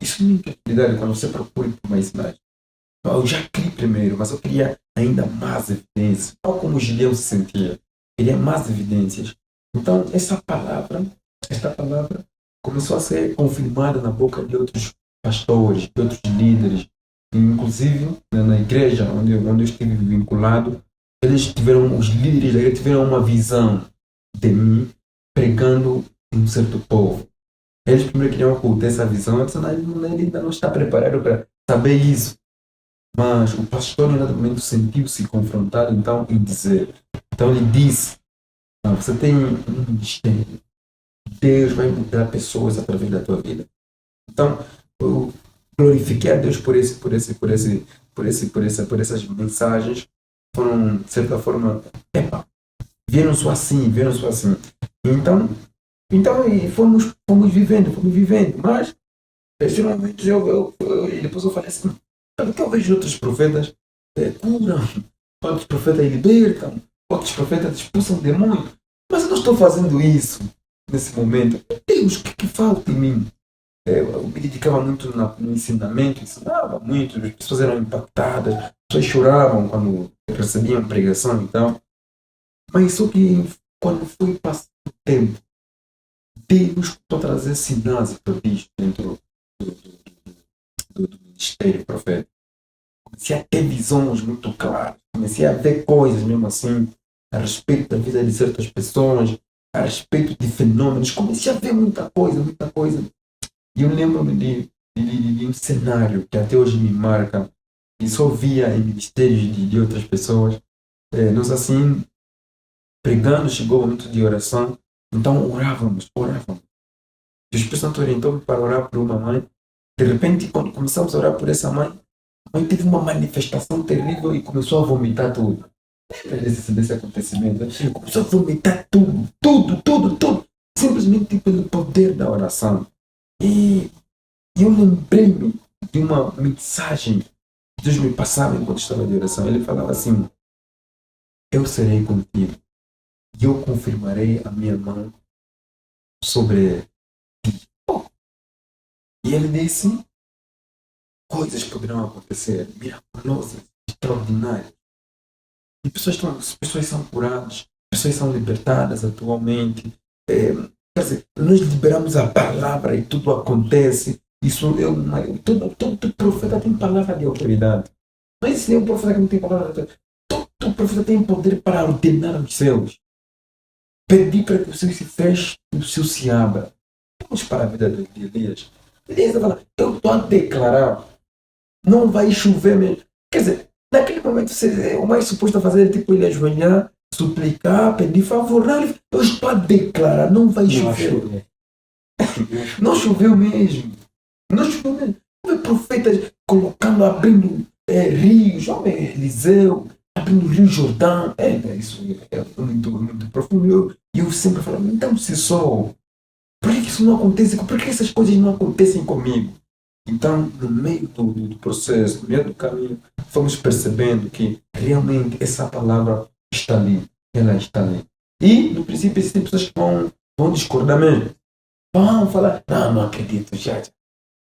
Isso não é incredulidade quando você procura por mais sinais. Eu já criei primeiro, mas eu queria ainda mais evidências. Tal como o Gideão se sentia. Queria mais evidências. Então, esta palavra começou a ser confirmada na boca de outros pastores, de outros líderes. Inclusive, na igreja onde eu estive vinculado, os líderes da igreja tiveram uma visão de mim pregando em um certo povo. Eles primeiro queriam ocultar essa visão, eu disse, não, ele ainda não está preparado para saber isso. Mas o pastor, em dado momento, sentiu-se confrontado, então, em dizer. Então, ele disse: você tem um ministério. Deus vai mudar pessoas através da tua vida. Então, eu glorifiquei a Deus por essas mensagens. Foram, de certa forma, vieram só assim, vieram só assim. Então e fomos vivendo. Mas, geralmente, depois eu falei assim, porque eu vejo outros profetas curam, outros profetas libertam, outros profetas expulsam demônios. Mas eu não estou fazendo isso nesse momento. Deus, o que falta em mim? Eu me dedicava muito no ensinamento, ensinava muito, as pessoas eram impactadas, as pessoas choravam quando recebiam pregação e tal. Mas só que quando foi passando o tempo, Deus começou a trazer sinais e prodígios dentro do ministério profético. Comecei a ter visões muito claras, comecei a ver coisas mesmo assim, a respeito da vida de certas pessoas, a respeito de fenômenos, comecei a ver muita coisa, muita coisa. E eu lembro-me de um cenário que até hoje me marca, e só via em ministérios de outras pessoas. Nós assim, pregando, chegou o momento de oração, então orávamos. E o Espírito Santo orientou-me para orar por uma mãe. De repente, quando começamos a orar por essa mãe, a mãe teve uma manifestação terrível e começou a vomitar tudo. Lembra desse acontecimento? Começou a vomitar tudo. Simplesmente pelo poder da oração. E eu lembrei-me de uma mensagem que Deus me passava enquanto estava de oração. Ele falava assim: eu serei contigo e eu confirmarei a minha mão sobre ti. E ele disse: coisas poderão acontecer, miraculosas, extraordinárias. E pessoas são curadas, pessoas são libertadas atualmente. Quer dizer, nós liberamos a palavra e tudo acontece. Isso todo profeta tem palavra de autoridade. Não existe nenhum profeta que não tem palavra de autoridade. Todo profeta tem poder para ordenar os céus. Pedir para que o céu se feche e o céu se abra. Vamos para a vida de Elias. Elias fala: eu estou a declarar, não vai chover mesmo. Quer dizer, naquele momento o mais suposto a fazer é tipo ele ajoelhar, suplicar, pedir favor. Não, eu estou a declarar, não vai chover. Não choveu mesmo. Não choveu mesmo. Houve profetas colocando, abrindo rios. Homem, Eliseu, abrindo o Rio Jordão. Isso é muito profundo. E eu sempre falo: então se sou, por que isso não acontece? Por que essas coisas não acontecem comigo? Então, no meio do processo, no meio do caminho, fomos percebendo que realmente essa palavra está ali. Ela está ali. E, no princípio, existem pessoas que vão discordar mesmo. Vão falar: não acredito, já.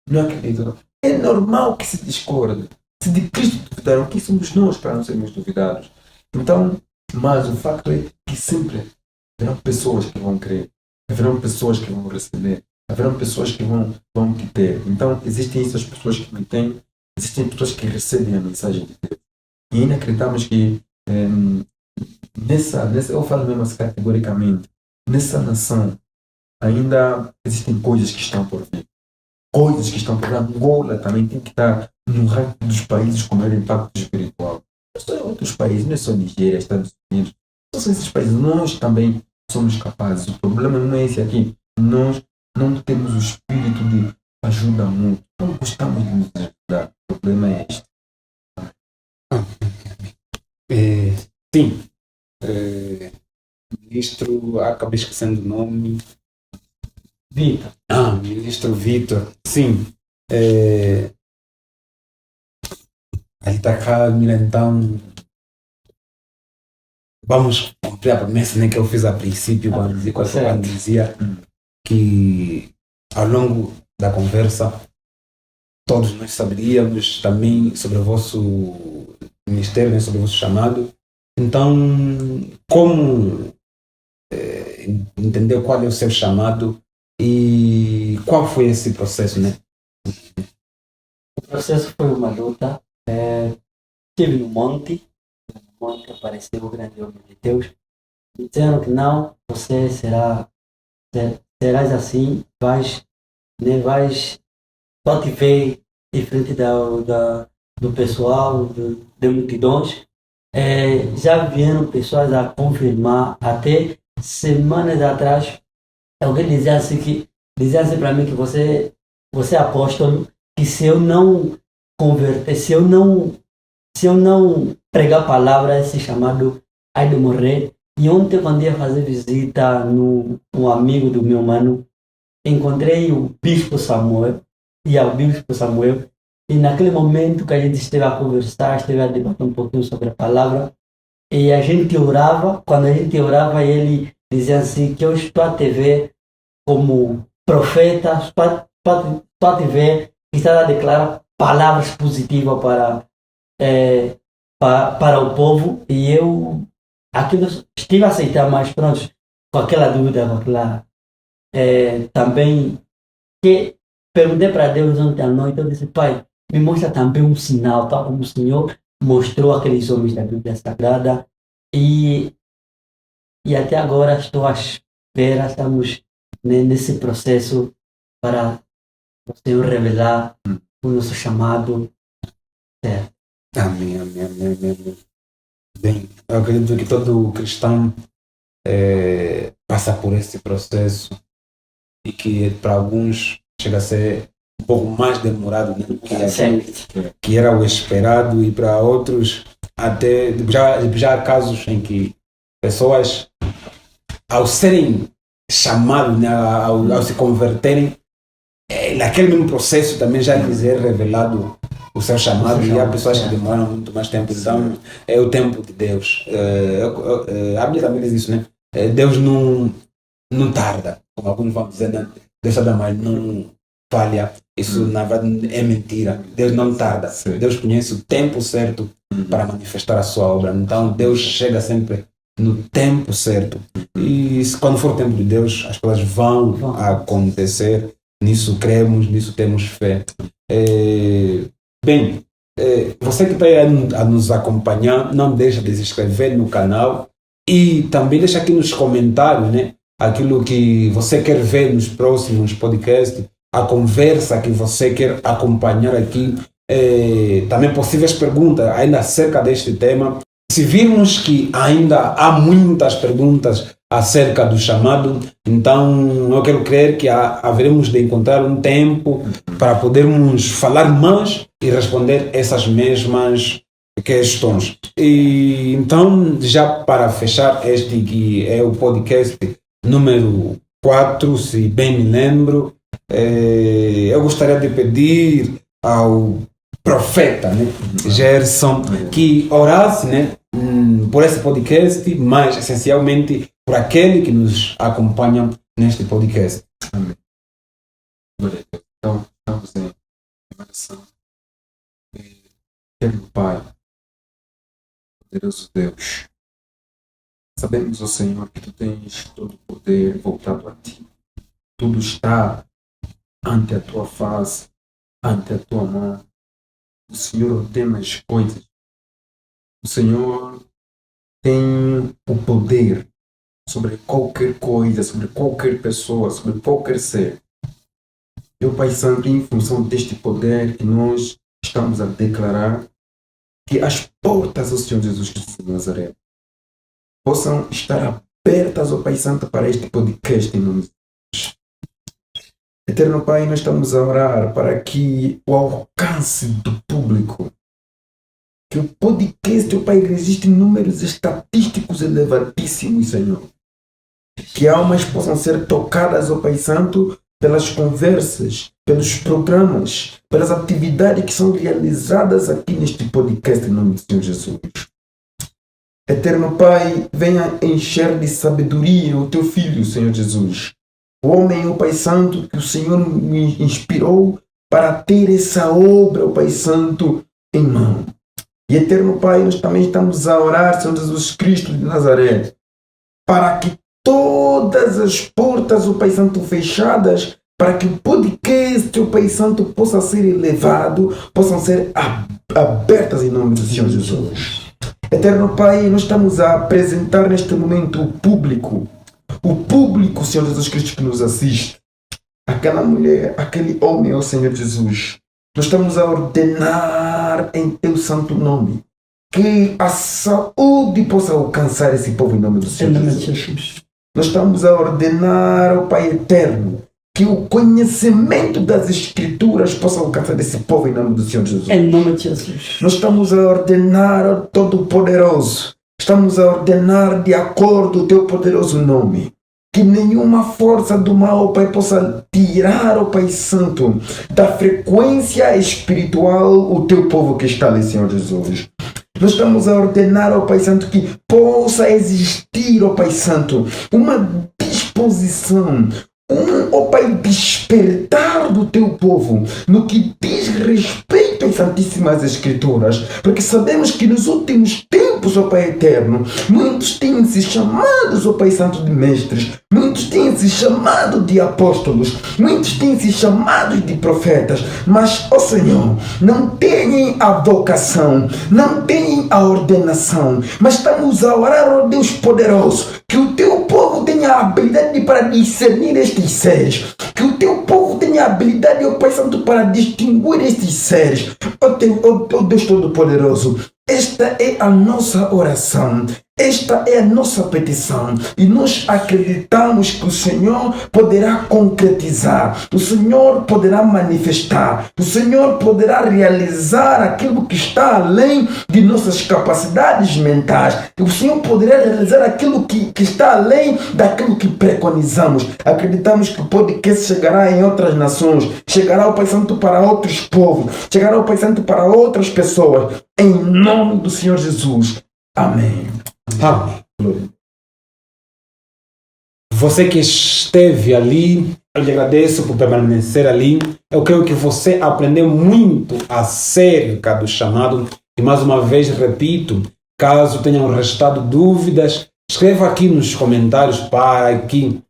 Não acredito. Não. É normal que se discorde. Se de Cristo duvidaram, quem somos nós para não sermos duvidados? Então, mas o facto é que sempre haverão pessoas que vão crer. Haverão pessoas que vão receber. Haverão pessoas que vão te ter. Então, existem essas pessoas que me têm, existem pessoas que recebem a mensagem de Deus. E ainda acreditamos que eu falo mesmo assim categoricamente, nessa nação ainda existem coisas que estão por vir. Coisas que estão por vir. Angola também tem que estar no ranking dos países com maior impacto espiritual. Não só em outros países, não é só Nigéria, Estados Unidos. Não são esses países. Nós também somos capazes. O problema não é esse aqui. Nós não temos o espírito de ajuda mútua. Não gostamos de nos ajudar. O problema é este. Sim. Ministro, acabei esquecendo o nome. Vitor, Ministro Vitor. Sim. Ele está cá, mira, então vamos cumprir a promessa, né, que eu fiz a princípio quando dizia que ao longo da conversa todos nós saberíamos também sobre o vosso ministério, né, sobre o vosso chamado. Então, como entender qual é o seu chamado e qual foi esse processo, né? o processo foi uma luta. Estive no monte apareceu o grande homem de Deus. Me disseram que não, você serás assim, só te ver em frente do pessoal, de multidões. Já vieram pessoas a confirmar, até semanas atrás, alguém dizia assim para mim que você é apóstolo, que se eu não converter, se eu não pregar a palavra, esse chamado ai de morrer. E ontem, quando ia fazer visita um amigo do meu mano, encontrei o Bispo Samuel, e naquele momento que a gente esteve a conversar, esteve a debater um pouquinho sobre a palavra, e a gente orava, quando a gente orava, ele dizia assim, que eu estou a te ver como profeta, estou a te ver, e está a declarar palavras positivas para o povo, e eu aquilo estive a aceitar, mas pronto, com aquela dúvida, também que perguntei para Deus ontem à noite, eu disse, Pai, me mostra também um sinal, tal como o Senhor mostrou aqueles homens da Bíblia Sagrada, e até agora estou à espera, estamos nesse processo para o Senhor revelar o nosso chamado certo. Amém. Bem, eu acredito que todo cristão passa por esse processo e que para alguns chega a ser um pouco mais demorado, né, que era o esperado, e para outros até já há casos em que pessoas, ao serem chamados, né, ao se converterem, naquele mesmo processo também já lhes é revelado o seu chamado, e há pessoas que demoram muito mais tempo. Então é o tempo de Deus. A Bíblia também diz isso, né? Deus não tarda, como alguns vão dizer, né? Deus tarda, mas não falha. Isso na verdade é mentira. Deus não tarda. Deus conhece o tempo certo para manifestar a sua obra. Então Deus chega sempre no tempo certo. E quando for o tempo de Deus, as coisas vão acontecer. Nisso cremos, nisso temos fé. Bem, você que está aí a nos acompanhar, não deixa de se inscrever no canal e também deixa aqui nos comentários, né, aquilo que você quer ver nos próximos podcasts, a conversa que você quer acompanhar aqui, também possíveis perguntas ainda acerca deste tema. Se virmos que ainda há muitas perguntas acerca do chamado, então eu quero crer que haveremos de encontrar um tempo para podermos falar mais e responder essas mesmas questões. E então, já para fechar, este que é o podcast número 4, se bem me lembro, eu gostaria de pedir ao profeta, né, Gerson, que orasse, né, por esse podcast, mas essencialmente por aquele que nos acompanha neste podcast. Amém. Glória a Deus. Então, estamos em oração. Querido Pai, poderoso Deus, sabemos, ó Senhor, que Tu tens todo o poder voltado a Ti. Tudo está ante a Tua face, ante a Tua mão. O Senhor ordena as coisas. O Senhor tem o poder sobre qualquer coisa, sobre qualquer pessoa, sobre qualquer ser. Meu Pai Santo, em função deste poder que nós estamos a declarar, que as portas do Senhor Jesus Cristo de Nazaré possam estar abertas, ó Pai Santo, para este podcast em nome de Jesus. Eterno Pai, nós estamos a orar para que o alcance do público que o podcast, ó Pai, existem números estatísticos elevadíssimos, Senhor. Que almas possam ser tocadas, ó Pai Santo, pelas conversas, pelos programas, pelas atividades que são realizadas aqui neste podcast, em nome do Senhor Jesus. Eterno Pai, venha encher de sabedoria o Teu Filho, Senhor Jesus. O homem, ó Pai Santo, que o Senhor me inspirou para ter essa obra, ó Pai Santo, em mão. E Eterno Pai, nós também estamos a orar, Senhor Jesus Cristo de Nazaré, para que todas as portas, ó Pai Santo, fechadas, para que o podcast, ó Pai Santo, possa ser elevado, possam ser abertas em nome do Senhor Jesus. Eterno Pai, nós estamos a apresentar neste momento o público, Senhor Jesus Cristo, que nos assiste, aquela mulher, aquele homem, ó Senhor Jesus. Nós estamos a ordenar em Teu santo nome que a saúde possa alcançar esse povo em nome do Senhor Jesus. Nós estamos a ordenar ao Pai Eterno que o conhecimento das Escrituras possa alcançar esse povo em nome do Senhor Jesus. Em nome de Jesus. Nós estamos a ordenar ao Todo-Poderoso, estamos a ordenar de acordo com o Teu poderoso nome, que nenhuma força do mal, Pai, possa tirar, ó Pai Santo, da frequência espiritual o Teu povo que está ali, Senhor Jesus. Nós estamos a ordenar, ó Pai Santo, que possa existir, ó Pai Santo, uma disposição, ó Pai, despertar do Teu povo no que diz respeito às Santíssimas Escrituras, porque sabemos que nos últimos tempos, ó Pai Eterno, muitos têm se chamado, ó Pai Santo, de mestres, muitos têm se chamado de apóstolos, muitos têm se chamado de profetas, mas, ó Senhor, não têm a vocação, não têm a ordenação, mas estamos a orar, ó Deus poderoso, que o Teu povo tenha a habilidade para discernir estes seres, que o Teu povo tenha a habilidade, ó Pai Santo, para distinguir estes seres. Ó Deus Todo-Poderoso, esta é a nossa oração, esta é a nossa petição, e nós acreditamos que o Senhor poderá concretizar, o Senhor poderá manifestar, o Senhor poderá realizar aquilo que está além de nossas capacidades mentais, o Senhor poderá realizar aquilo que está além daquilo que preconizamos. Acreditamos que o podcast chegará em outras nações, chegará ao Pai Santo para outros povos, chegará ao Pai Santo para outras pessoas, em nome do Senhor Jesus. Amém. Amém. Você que esteve ali, eu lhe agradeço por permanecer ali. Eu creio que você aprendeu muito acerca do chamado. E mais uma vez repito, caso tenham restado dúvidas, escreva aqui nos comentários para que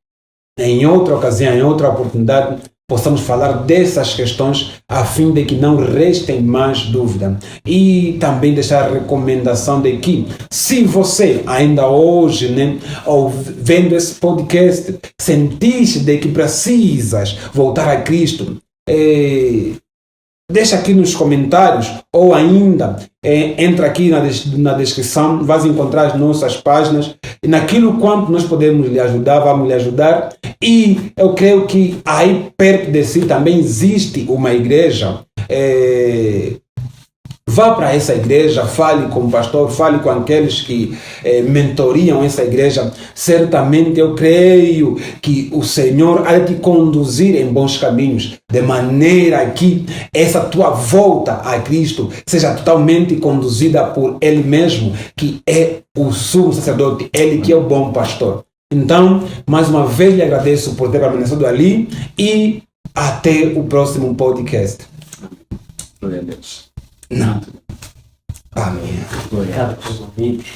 em outra ocasião, em outra oportunidade, possamos falar dessas questões a fim de que não restem mais dúvida. E também deixar a recomendação de que, se você ainda hoje, vendo esse podcast, sentiste de que precisas voltar a Cristo, deixa aqui nos comentários ou ainda entra aqui na descrição, vais encontrar as nossas páginas e naquilo quanto nós podemos lhe ajudar, vamos lhe ajudar. E eu creio que aí perto de si também existe uma igreja. Vá para essa igreja, fale com o pastor, fale com aqueles que mentoriam essa igreja. Certamente eu creio que o Senhor há de te conduzir em bons caminhos, de maneira que essa tua volta a Cristo seja totalmente conduzida por Ele mesmo, que é o sumo sacerdote, Ele que é o bom pastor. Então, mais uma vez lhe agradeço por ter permanecido ali e até o próximo podcast. Glória a Deus. Não. Amém. Obrigado pelo convite.